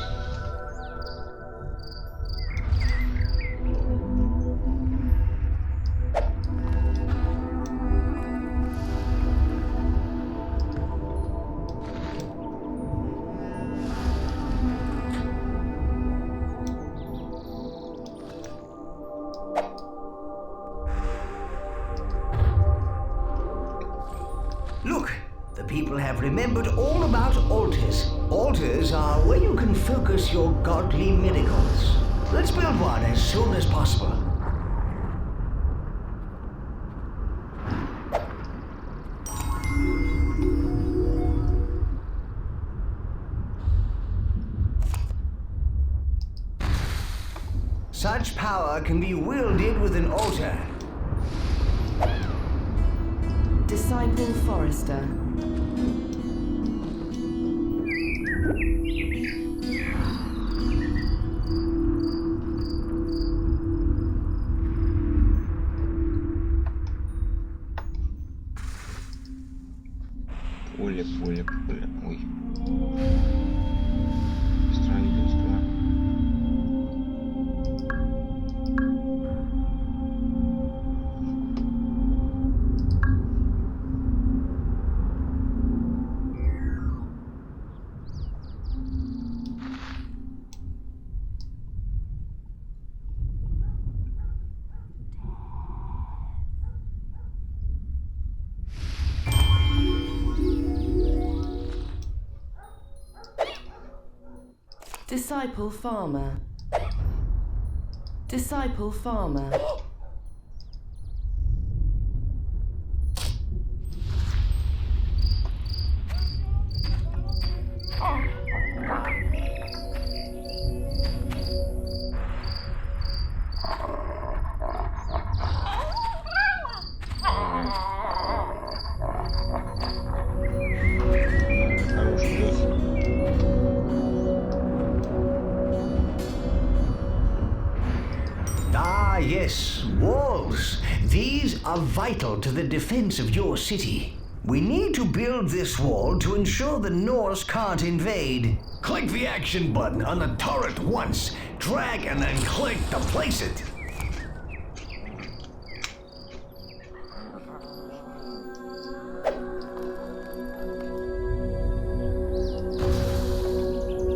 have remembered all about altars. Altars are where you can focus your godly miracles. Let's build one as soon as possible. Such power can be wielded with an altar. Disciple Forester. Поле. Ой. Строительство. Disciple Farmer. Disciple Farmer. Хороший пес. Ah, yes, walls. These are vital to the defense of your city. We need to build this wall to ensure the Norse can't invade. Click the action button on the turret once, drag and then click to place it.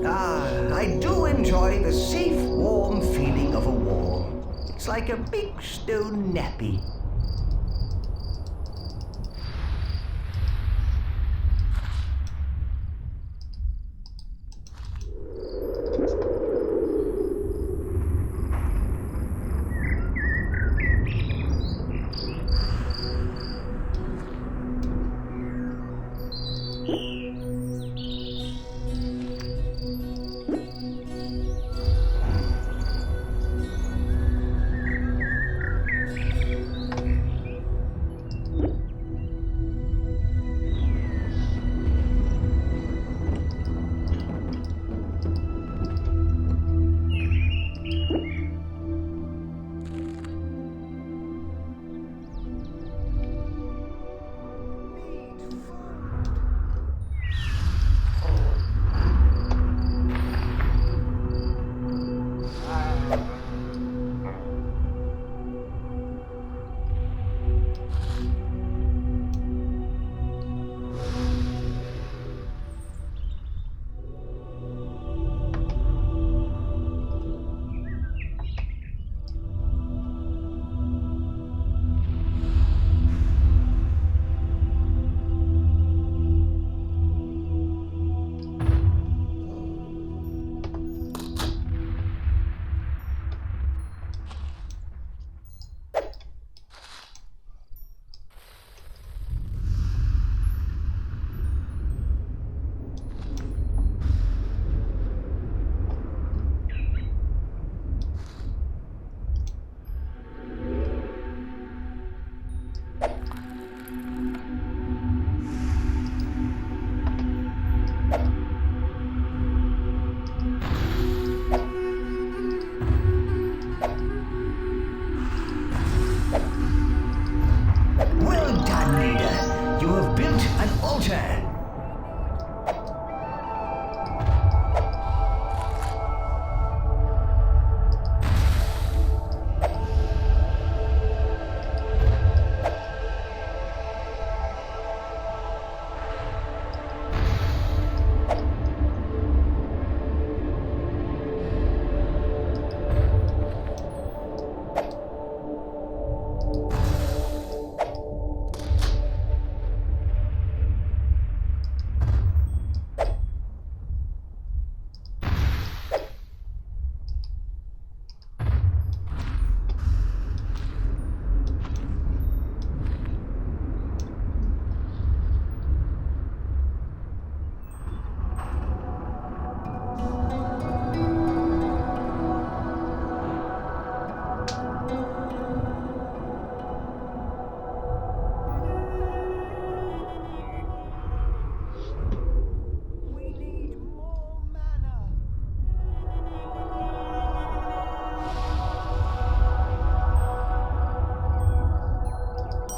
I do enjoy the safe, warm feeling of a wall. It's like a big stone nappy.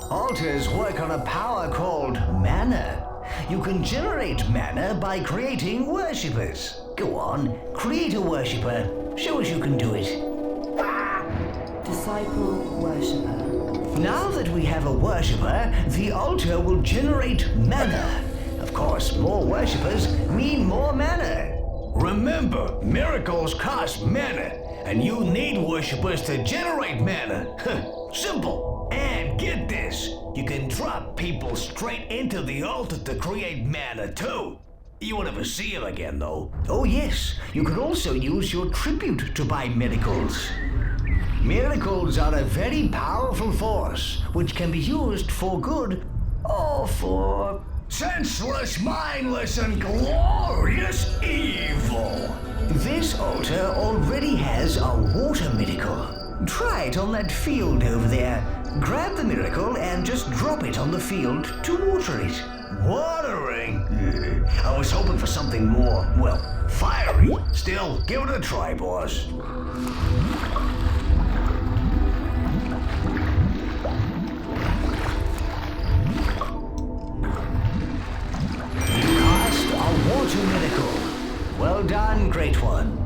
Altars work on a power called mana. You can generate mana by creating worshippers. Go on, create a worshipper. Show us you can do it. Disciple worshipper. Now that we have a worshipper, the altar will generate mana. Of course, more worshippers mean more mana. Remember, miracles cost mana, and you need worshippers to generate mana. Simple. And get this, you can drop people straight into the altar to create mana too. You won't ever see them again though. Oh yes, you can also use your tribute to buy miracles. Miracles are a very powerful force, which can be used for good or for senseless, mindless, and glorious evil. This altar already has a water miracle. Try it on that field over there. Grab the miracle and just drop it on the field to water it. Watering? I was hoping for something more, well, fiery. Still, give it a try, boss. Cast a water miracle. Well done, great one.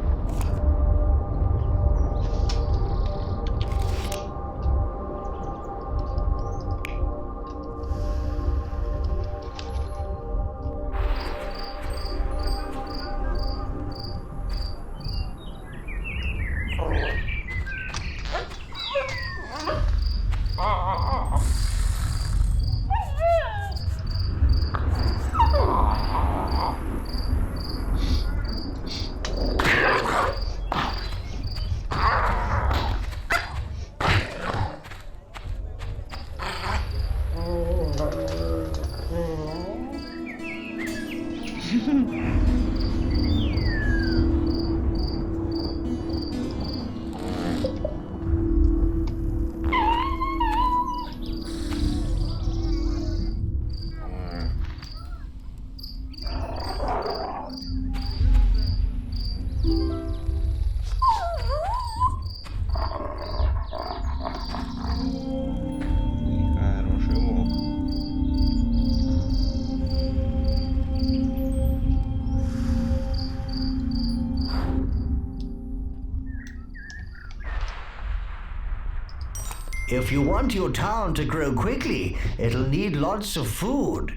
If you want your town to grow quickly, it'll need lots of food.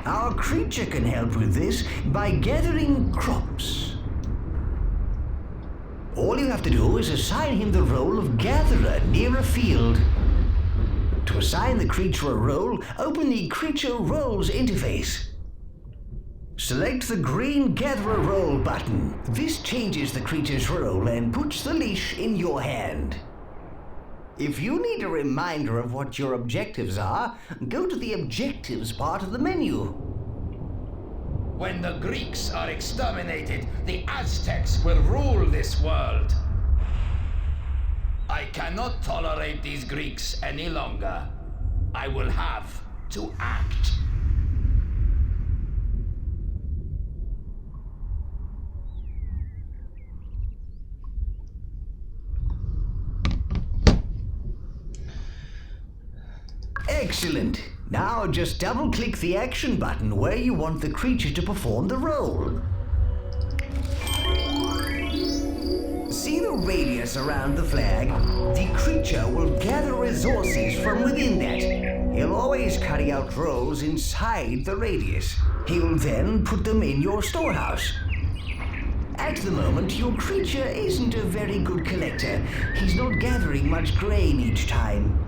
Our creature can help with this by gathering crops. All you have to do is assign him the role of gatherer near a field. To assign the creature a role, open the Creature Roles interface. Select the green Gatherer Role button. This changes the creature's role and puts the leash in your hand. If you need a reminder of what your objectives are, go to the Objectives part of the menu. When the Greeks are exterminated, the Aztecs will rule this world. I cannot tolerate these Greeks any longer. I will have to act. Excellent. Now just double-click the action button where you want the creature to perform the role. See the radius around the flag? The creature will gather resources from within that. He'll always carry out roles inside the radius. He'll then put them in your storehouse. At the moment, your creature isn't a very good collector. He's not gathering much grain each time.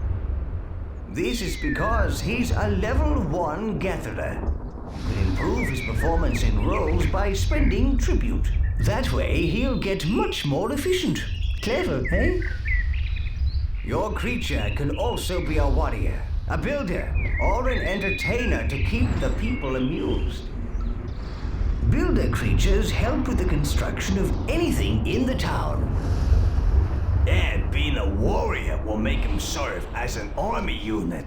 This is because he's a level 1 gatherer. He'll improve his performance in roles by spending tribute. That way, he'll get much more efficient. Clever, eh? Your creature can also be a warrior, a builder, or an entertainer to keep the people amused. Builder creatures help with the construction of anything in the town. And being a warrior will make him serve as an army unit.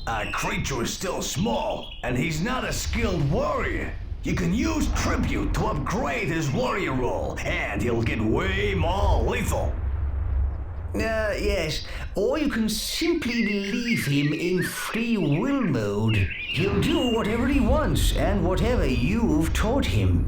Our creature is still small, and he's not a skilled warrior. You can use tribute to upgrade his warrior role, and he'll get way more lethal. Yes. Or you can simply leave him in free will mode. He'll do whatever he wants and whatever you've taught him.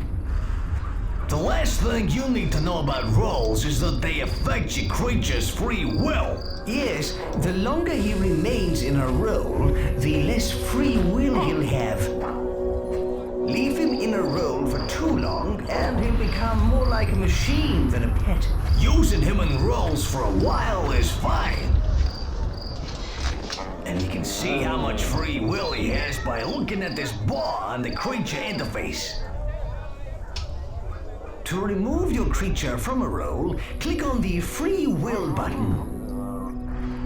The last thing you need to know about roles is that they affect your creature's free will. Yes, the longer he remains in a role, the less free will he'll have. Leave him in a role for too long, and he'll become more like a machine than a pet. Using him in roles for a while is fine. And you can see how much free will he has by looking at this bar on the creature interface. To remove your creature from a role, click on the Free Will button.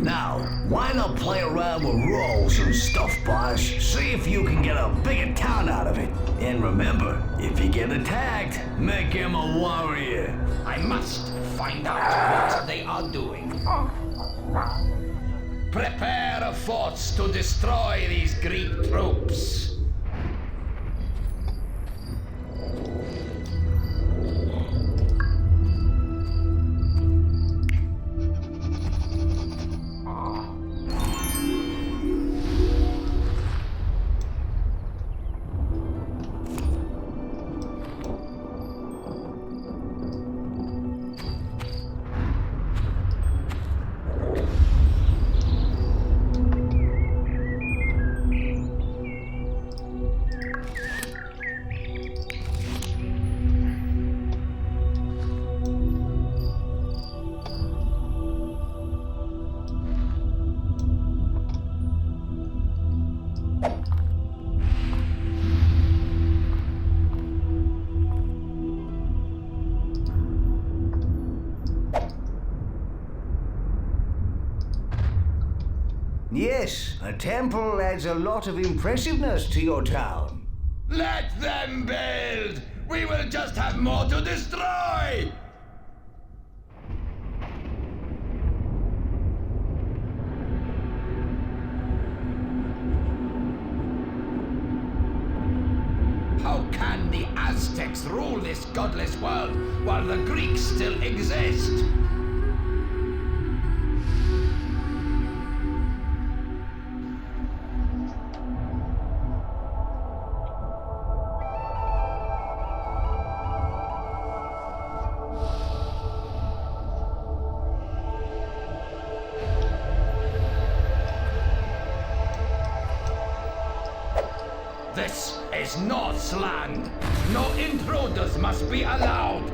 Now, why not play around with roles and stuff, boss? See if you can get a big account out of it. And remember, if you get attacked, make him a warrior. I must find out what they are doing. Prepare a force to destroy these Greek troops. Yes, a temple adds a lot of impressiveness to your town. Let them build! We will just have more to destroy! How can the Aztecs rule this godless world while the Greeks still exist? This is North's land. No intruders must be allowed.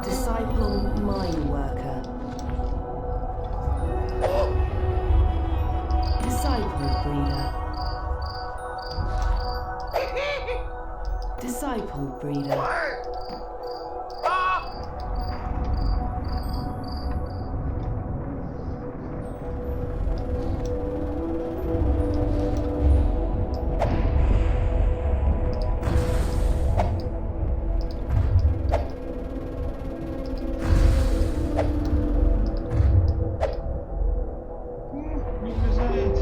Disciple mine worker. Disciple breeder. Disciple breeder. Не влезает.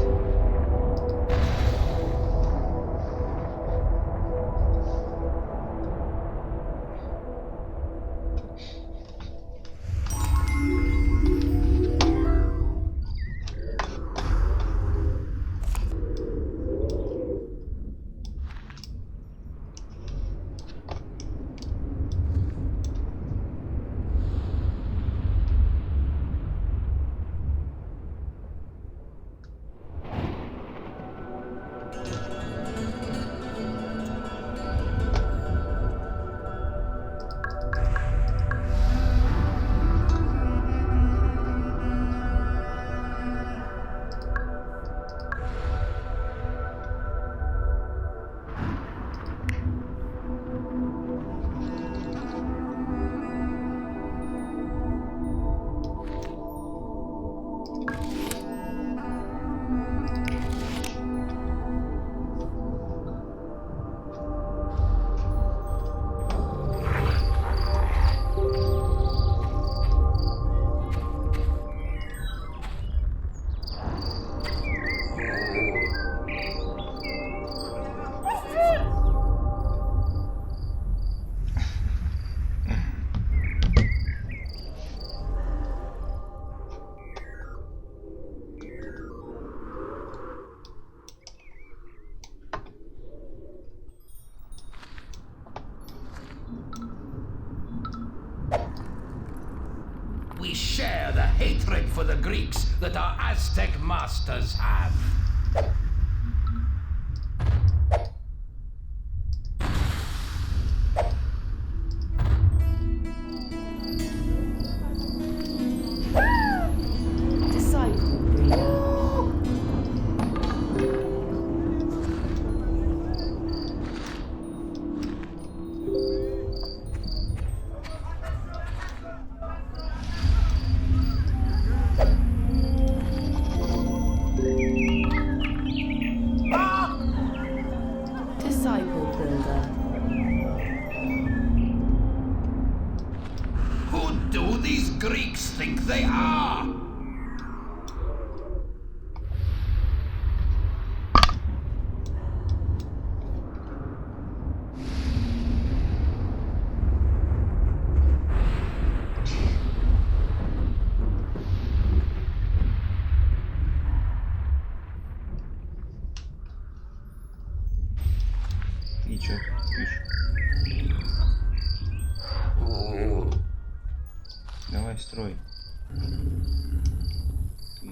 hatred for the Greeks that our Aztec masters have. Disciple breeder. Disciple builder. Who do these Greeks think they are? И чё тут пишешь? Давай строй. Ты.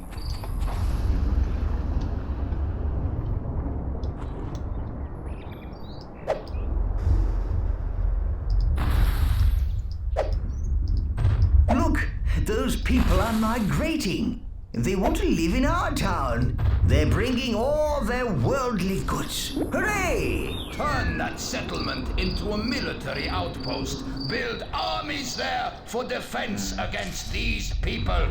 Look, those people are migrating. They want to live in our town. They're bringing all their worldly goods. Hooray! Turn that settlement into a military outpost. Build armies there for defense against these people.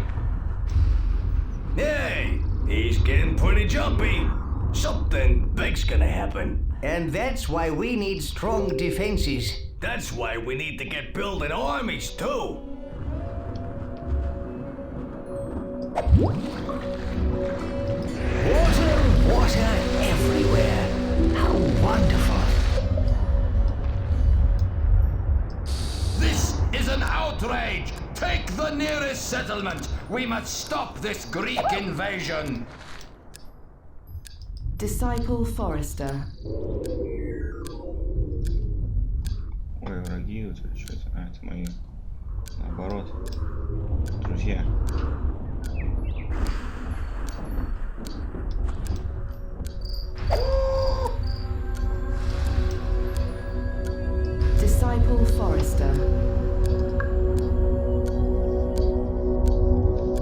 Hey, he's getting pretty jumpy. Something big's gonna happen. And that's why we need strong defenses. That's why we need to get building armies too. Water everywhere. How wonderful. This is an outrage! Take the nearest settlement! We must stop this Greek invasion! Disciple forester. Ой, враги, вот это что это? А, это мои. Наоборот. Друзья. Disciple forester.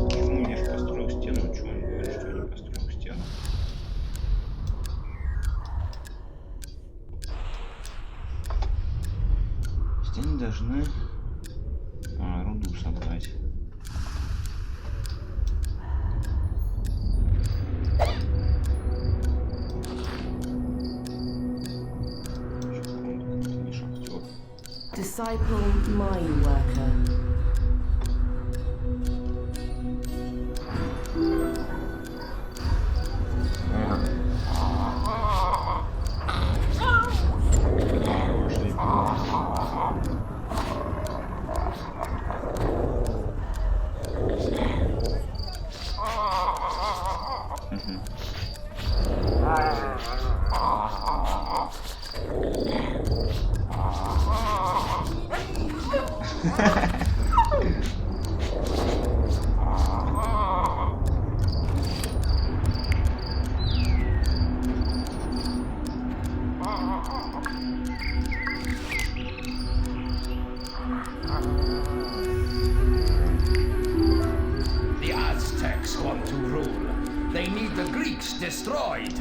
Почему я ж построил стену? Чего он говорит, что я не построил стену? Стены должны руду собрать. Disciple mine worker. The Aztecs want to rule. They need the Greeks destroyed.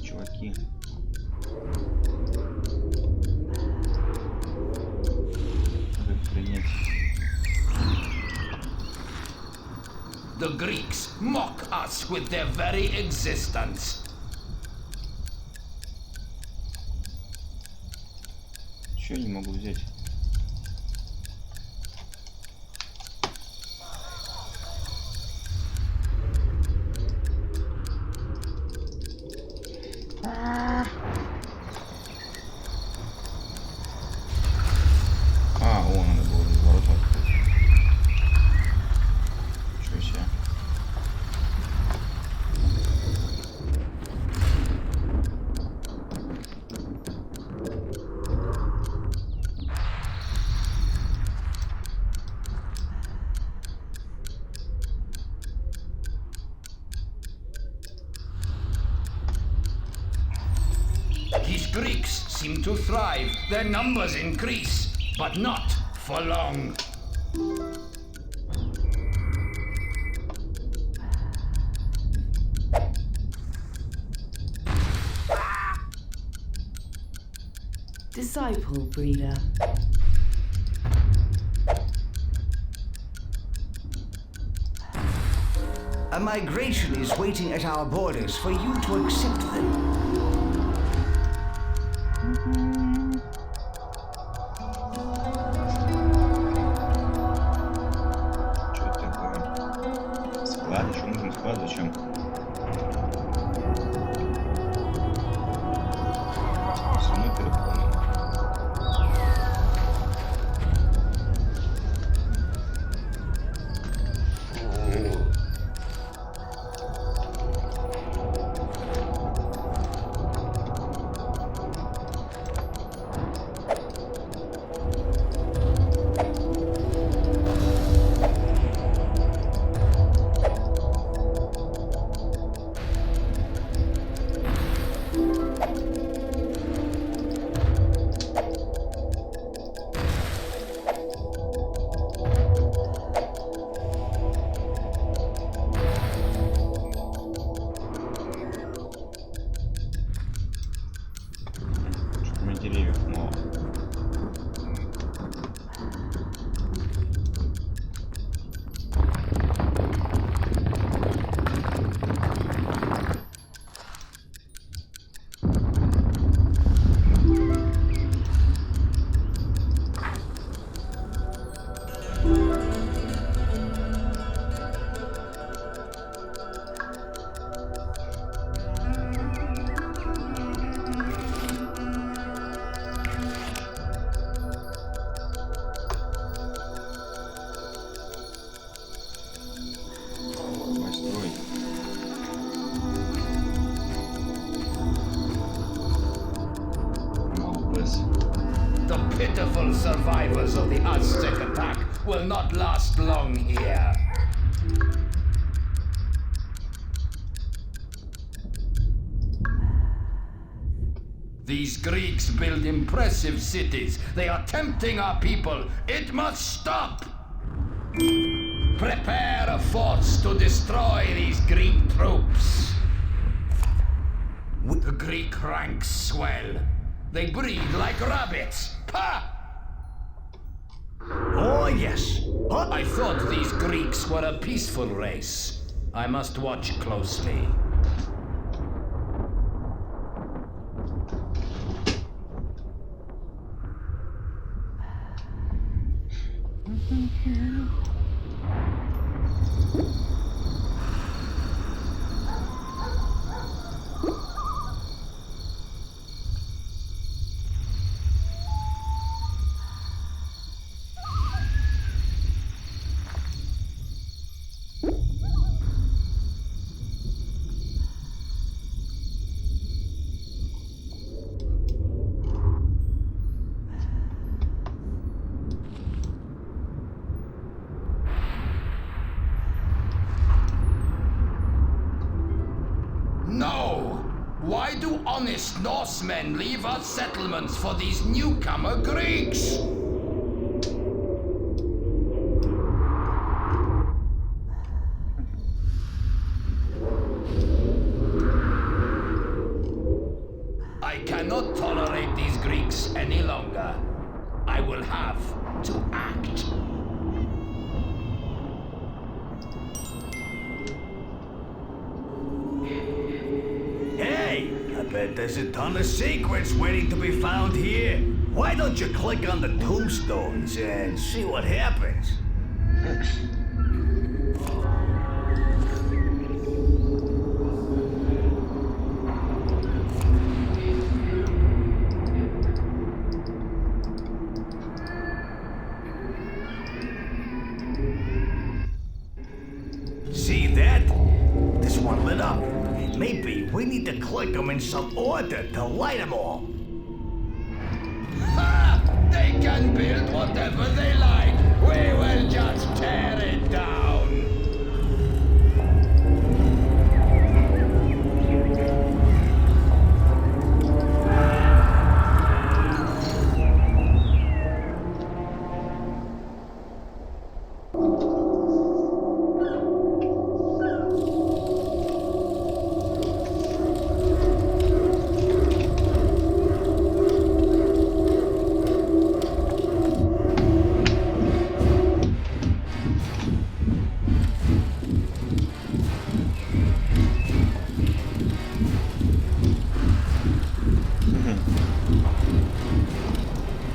Чуваки. Как их принять? The Greeks mock us with their very existence. Ничего не могу взять. О, надо было ворота открыть. Ничего себе. These Greeks seem to thrive. Their numbers increase, but not for long. Disciple breeder. A migration is waiting at our borders for you to accept them. Что это такое? Склад? Еще нужен склад? Зачем? Со мной переполнен. Что-то у меня деревьев мало. Построить. Молодец. The pitiful survivors of the Aztec attack will not last long here. These Greeks build impressive cities. They are tempting our people. It must stop! Prepare a force to destroy these Greek troops. The Greek ranks swell. They breed like rabbits. Pa! Oh, yes. I thought these Greeks were a peaceful race. I must watch closely. No! Why do honest Norsemen leave our settlements for these newcomer Greeks? I cannot tolerate these Greeks any longer. I will have to act. Hey, I bet there's a ton of secrets waiting to be found here. Why don't you click on the tombstones and see what happens? See that? This one lit up. Maybe we need to click them in some order to light them all. Ha! They can build whatever they like. We will just tear it down.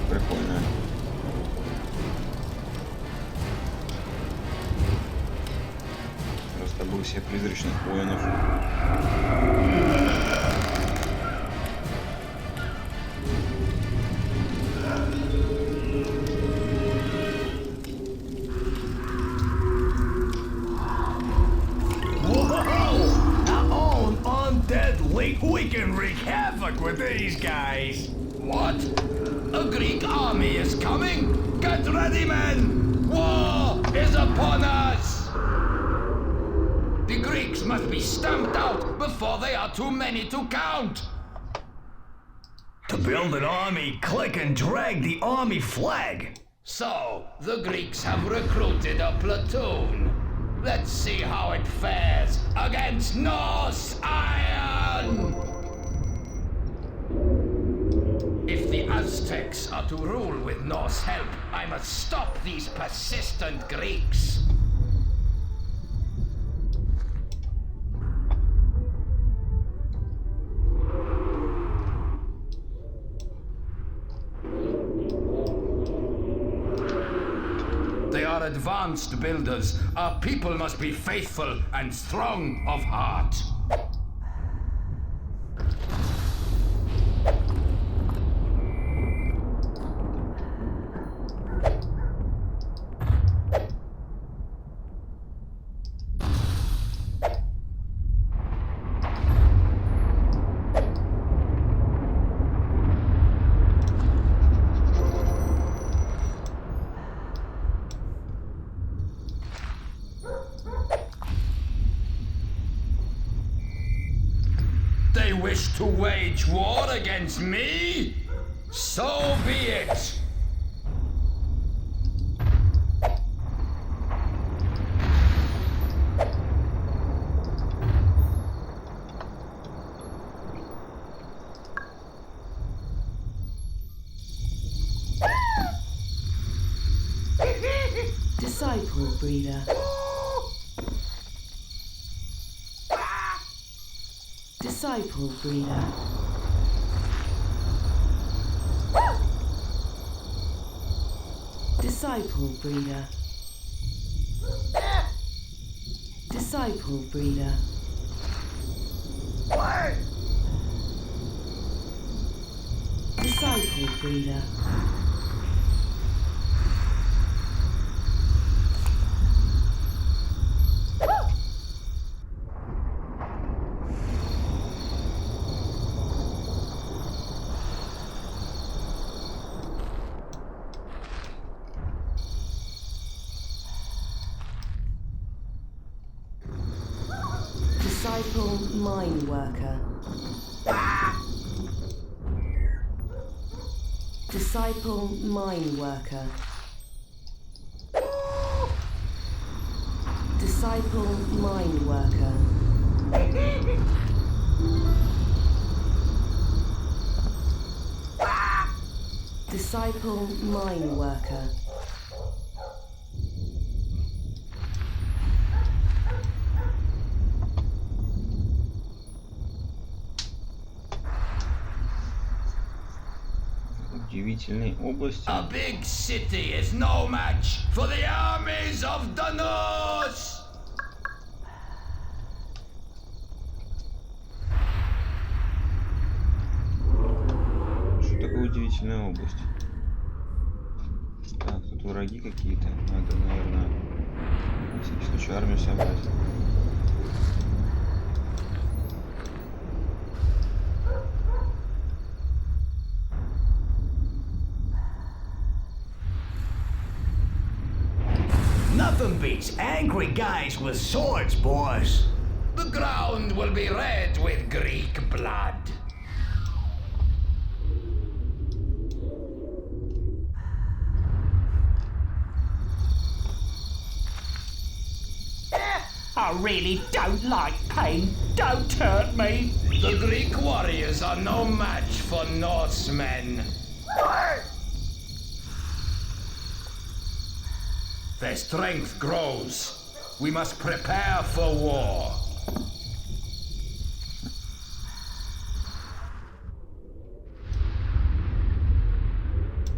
Прикольно. Растобыл всех призрачных воинов. Whoa! Our own undead league. We can wreak havoc with these guys. What? A Greek army is coming? Get ready, men! War is upon us! The Greeks must be stamped out before they are too many to count! To build an army, click and drag the army flag. So, the Greeks have recruited a platoon. Let's see how it fares against Norse iron! If the Aztecs are to rule with Norse help, I must stop these persistent Greeks. They are advanced builders. Our people must be faithful and strong of heart. They wish to wage war against me? So be it! Disciple breeder. Disciple breeder. Disciple breeder. Disciple breeder. Disciple breeder. Disciple mine worker. Disciple mine worker. Disciple mine worker. Disciple mine worker. удивительной области. A big city is no match for the armies of the Norse! Что такое удивительная область? Так, тут враги какие-то. Надо, наверное, на всякий случай армию собрать. Nothing beats angry guys with swords, boys. The ground will be red with Greek blood. I really don't like pain. Don't hurt me. The Greek warriors are no match for Norsemen. Their strength grows. We must prepare for war.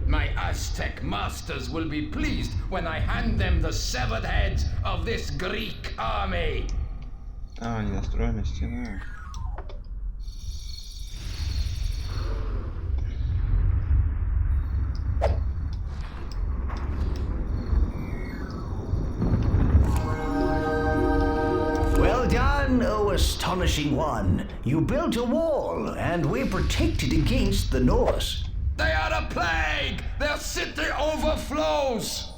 My Aztec masters will be pleased when I hand them the severed heads of this Greek army. А, недостроенная стена. Well done, O astonishing one. You built a wall, and we're protected against the Norse. They are a plague! Their city overflows!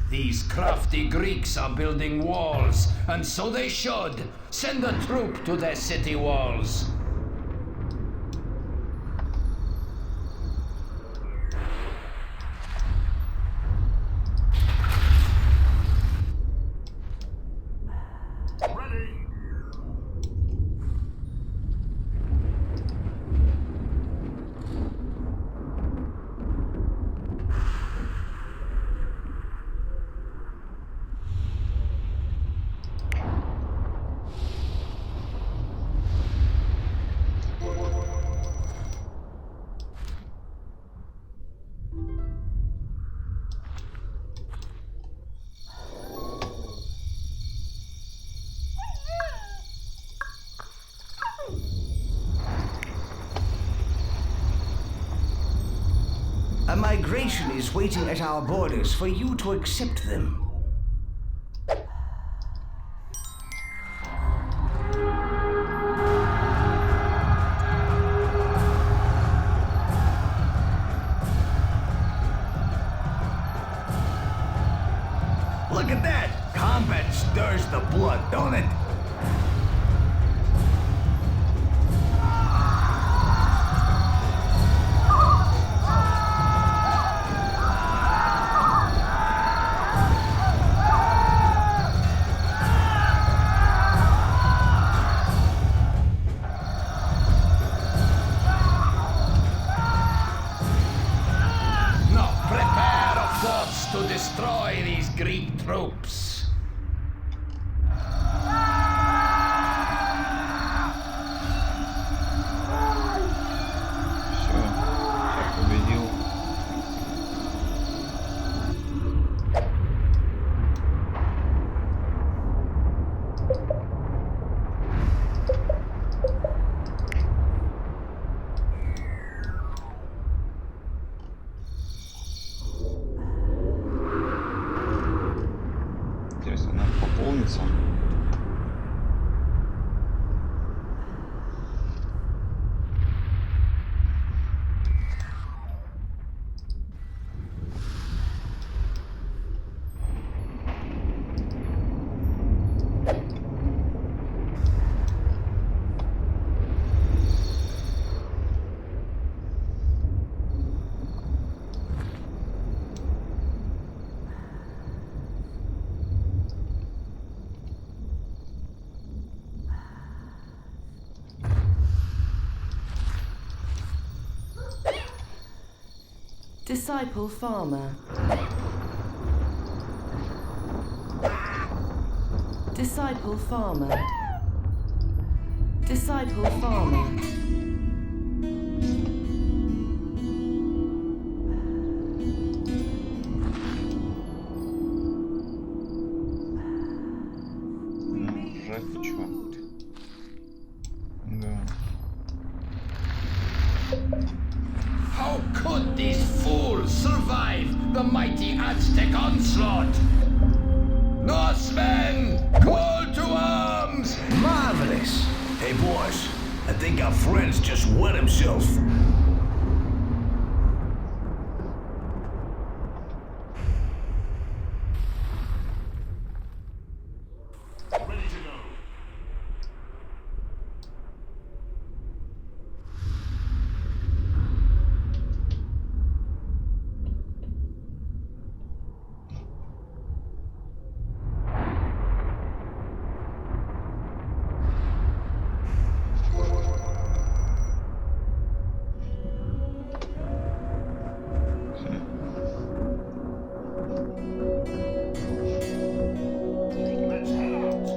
These crafty Greeks are building walls, and so they should. Send a troop to their city walls. Ready. A migration is waiting at our borders for you to accept them. Look at that! Combat stirs the blood, don't it? No, prepare a force to destroy these Greek troops. Все, всех победил. Интересно, надо пополниться. Disciple farmer. Disciple farmer. Disciple farmer. the mighty Aztec onslaught! Norsemen, call to arms! Marvelous! Hey boys, I think our friend's just wet himself. Ready to go. Let's head out.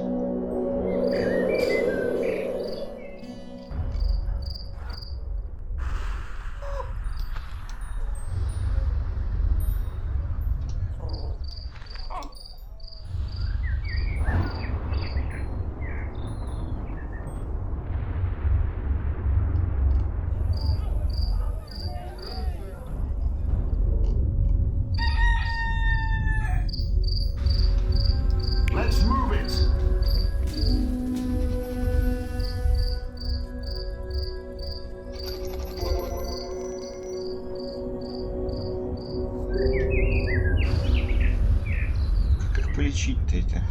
Let's move it. Как их полечить-то это?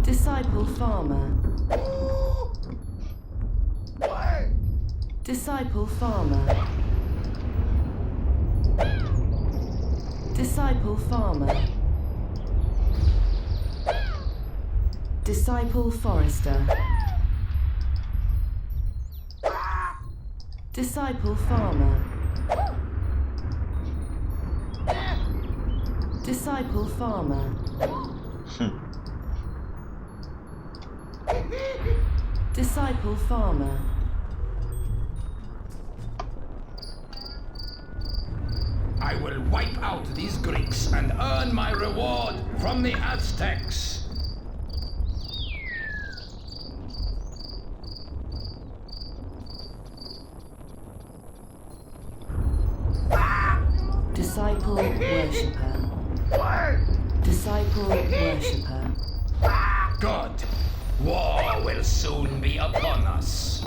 Disciple farmer. Disciple farmer. Disciple farmer. Disciple forester. Disciple farmer. Disciple farmer. Disciple farmer. I will wipe out these Greeks and earn my reward from the Aztecs. Disciple worshipper. Disciple worshipper. Good. War will soon be upon us.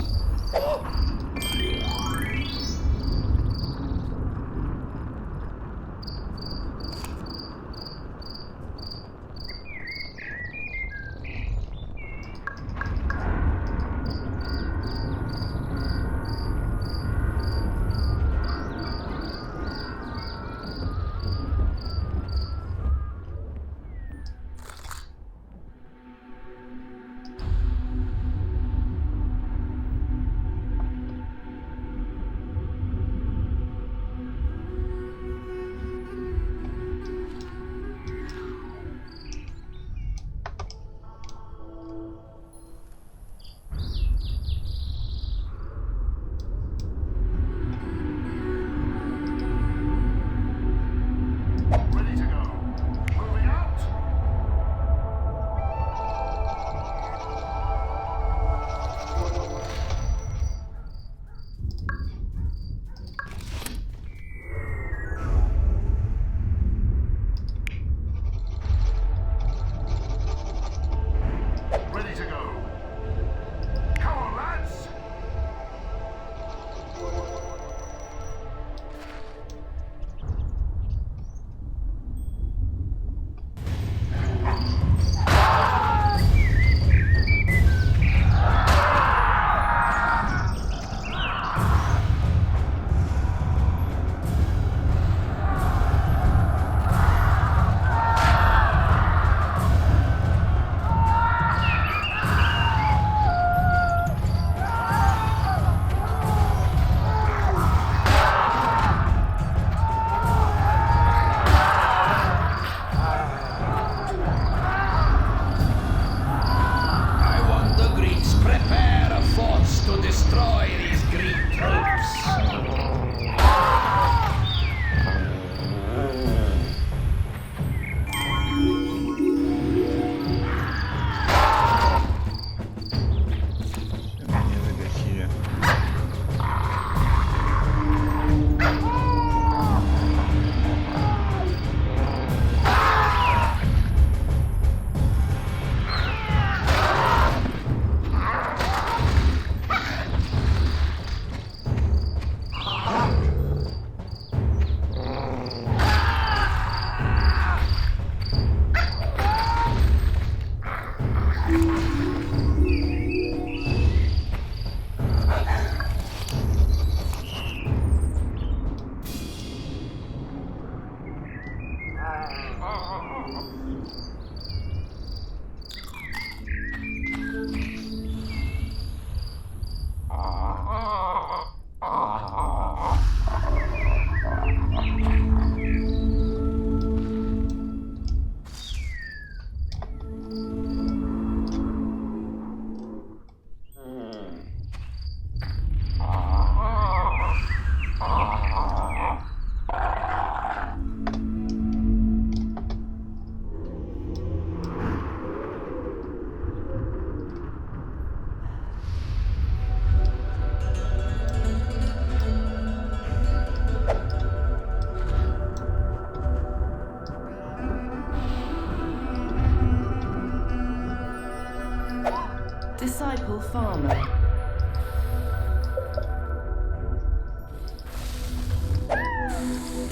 Disciple farmer.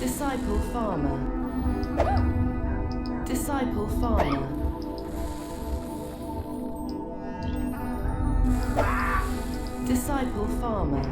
Disciple farmer. Disciple farmer. Disciple farmer.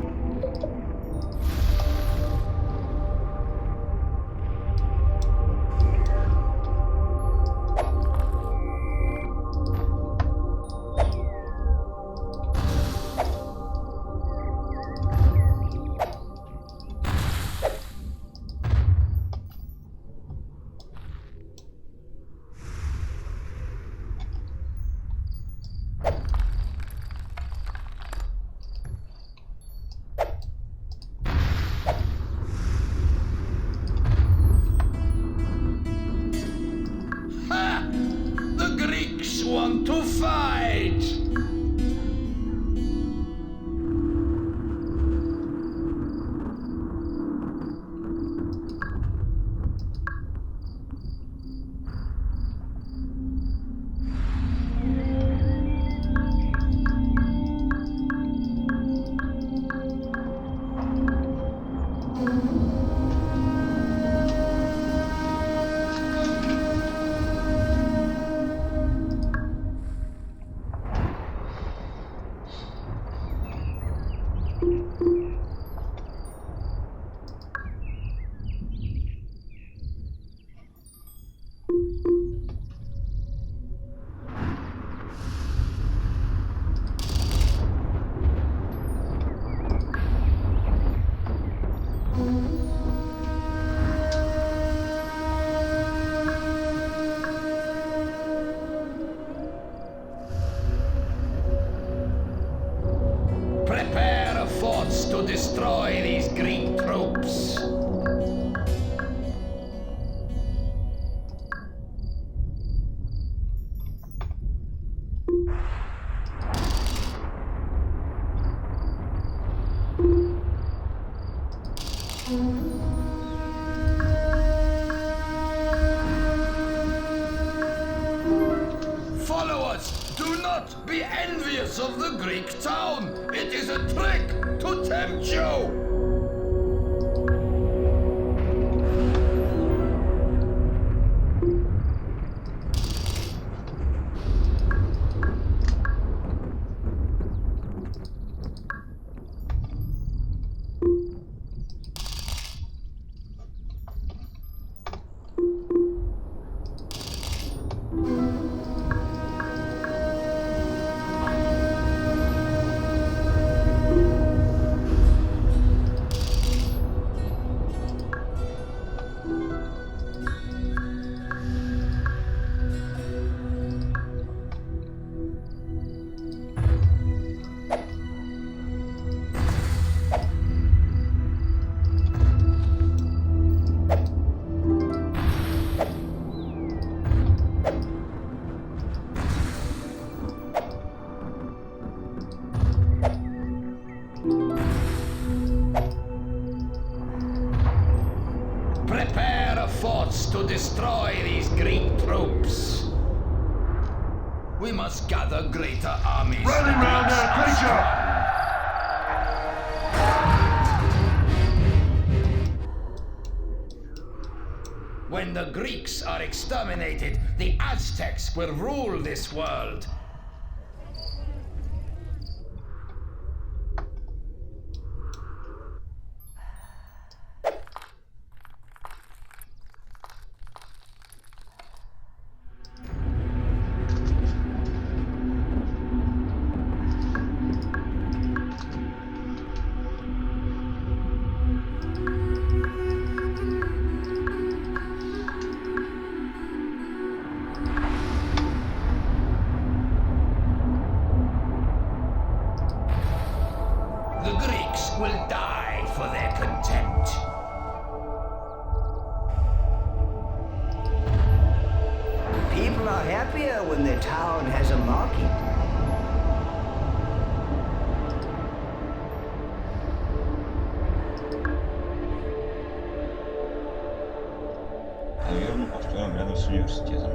Ha! The Greeks want to fight! Prepare forts to destroy these Greek troops. Follow us! Do not be envious of the Greek town! It is a trick to tempt you! Prepare forts to destroy these Greek troops. We must gather greater armies. Rally round there, preacher! When the Greeks are exterminated, the Aztecs will rule this world. The Greeks will die for their contempt. People are happier when their town has a market. Наверное, построим рядом с университетом,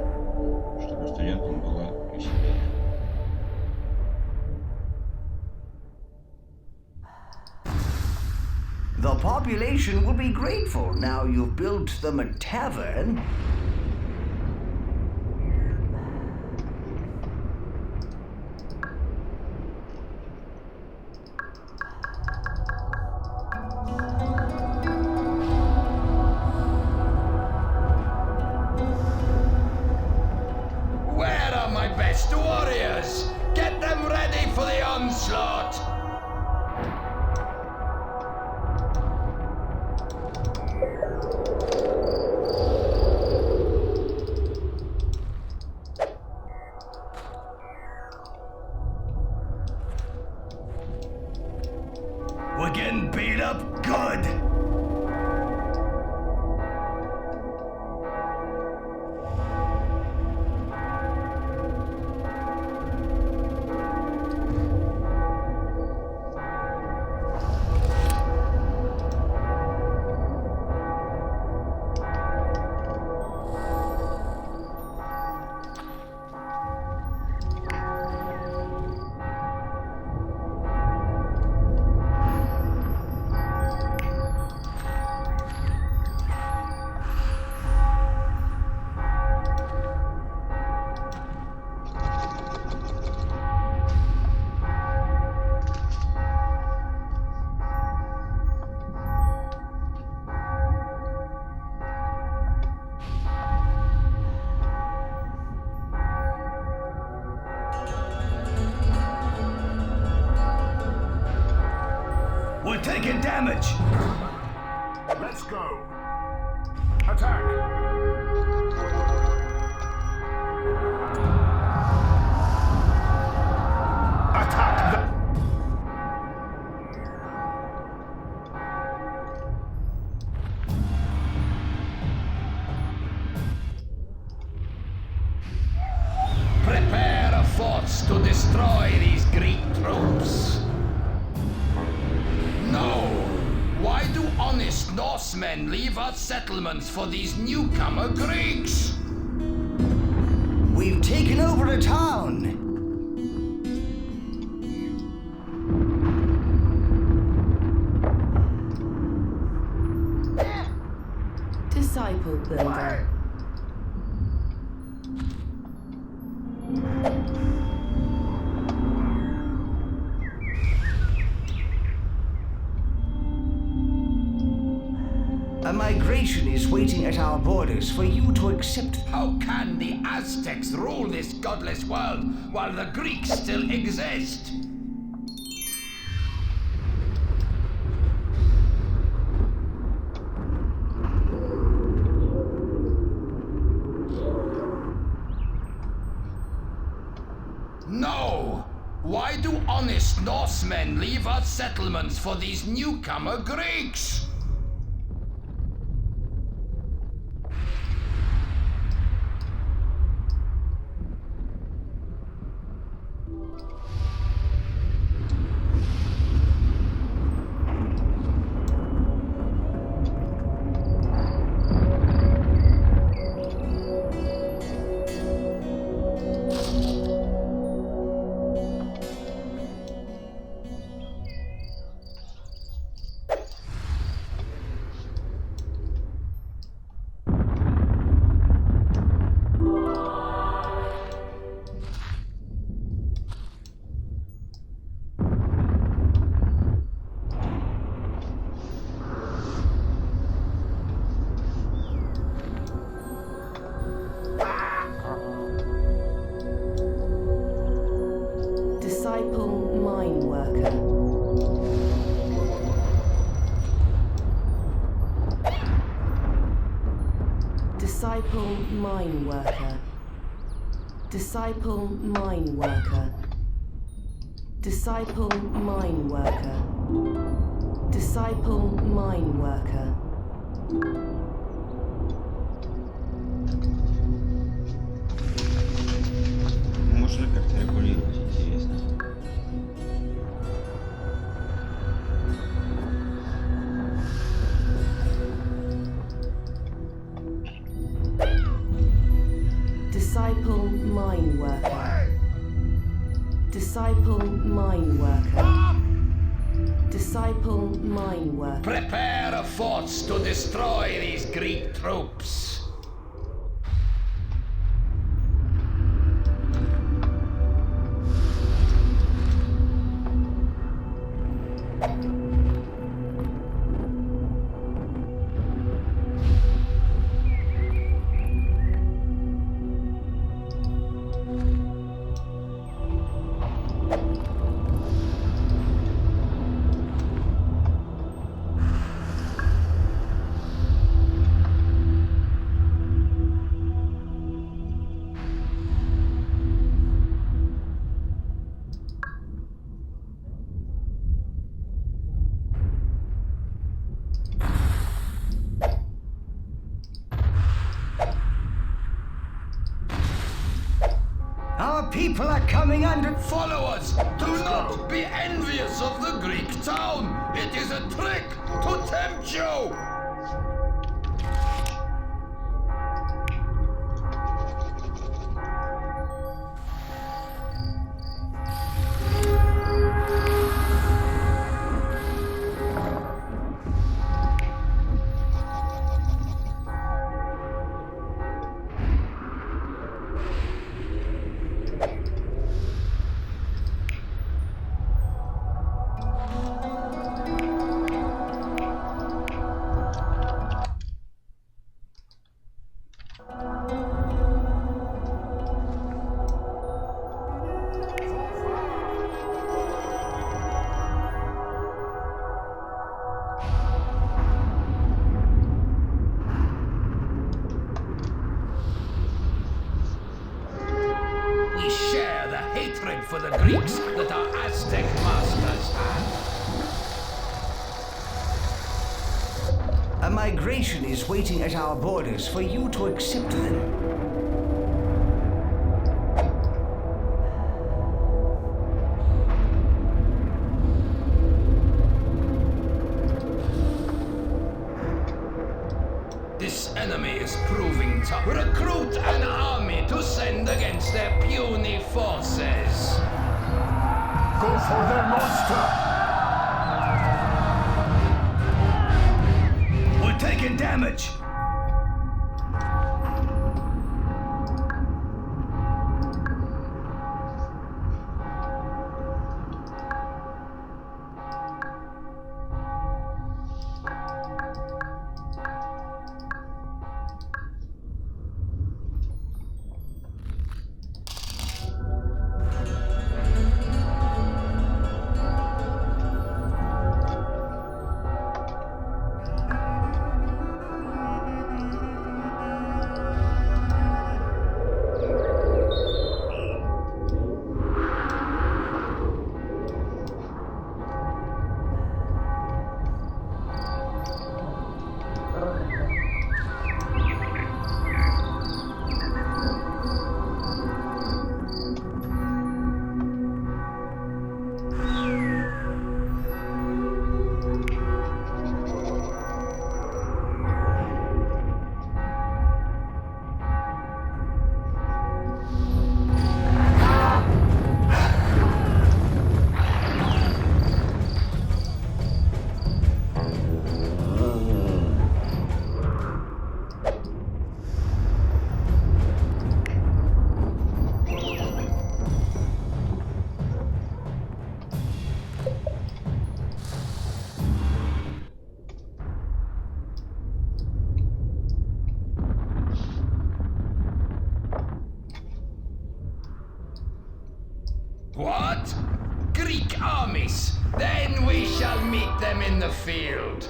чтобы студентам было веселее. population will be grateful now you've built them a tavern. Where are my best warriors? Get them ready for the onslaught! We're getting beat up good. We're taking damage. Let's go. Attack. Attack the... Prepare a force to destroy these Greek troops. No! Why do honest Norsemen leave our settlements for these newcomer Greeks? We've taken over a town. Disciple builder. A migration is waiting at our borders for you to accept. How can the Aztecs rule this godless world while the Greeks still exist? No! Why do honest Norsemen leave our settlements for these newcomer Greeks? Disciple mine worker. Disciple mine worker. Disciple mine worker. Disciple mine worker. Disciple mine worker. Можно как-то регулировать, интересно. Disciple mine worker. Disciple mine worker. Disciple mine worker. Prepare a force to destroy these Greek troops. Our people are coming under. Follow us! Do not be envious of the Greek town! It is a trick to tempt you! We share the hatred for the Greeks that our Aztec masters had. A migration is waiting at our borders for you to accept them. This enemy is proving tough. Recruit an army to send against their puny forces. Go for their monster! We're taking damage. What? Greek armies? Then we shall meet them in the field.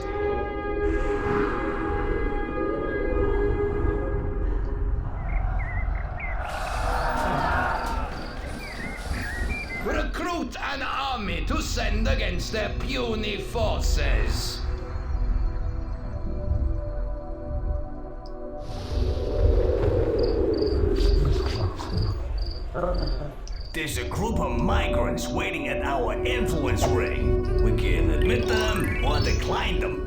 Recruit an army to send against their puny forces. There's a group of migrants waiting at our influence ring. We can admit them or decline them.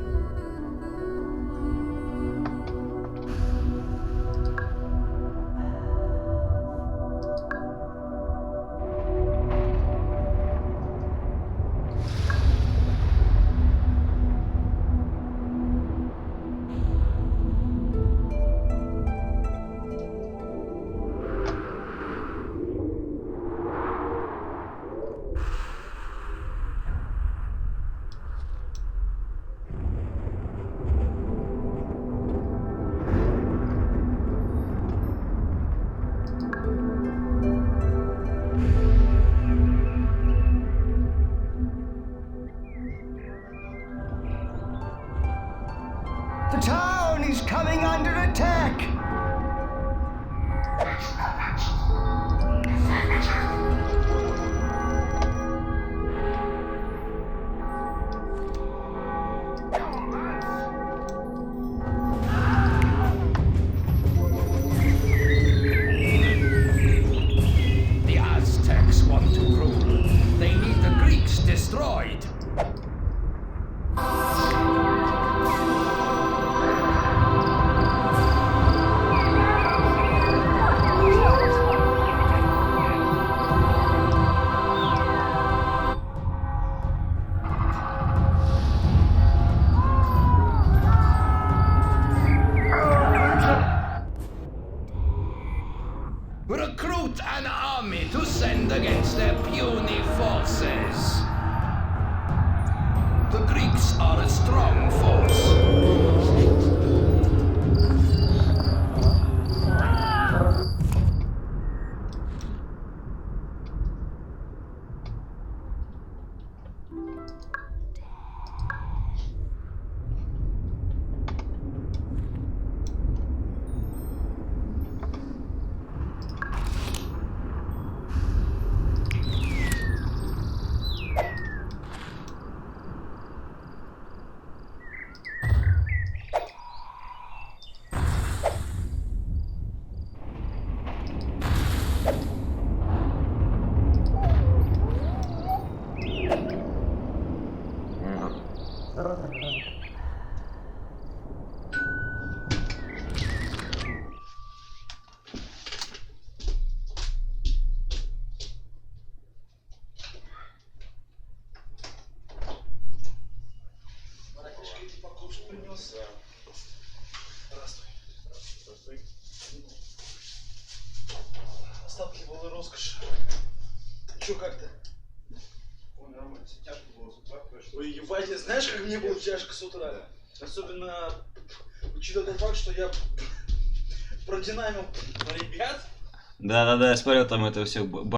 Recruit an army to send against their puny forces. The Greeks are a strong force. Остатки было роскошь. Чё, как ты? Ой, нормально, все тяжко было с утра, конечно. Ой, ебать, знаешь, как мне было тяжко с утра? Особенно учитывая тот факт, что я продинамил ребят. Да-да-да, я смотрел там это все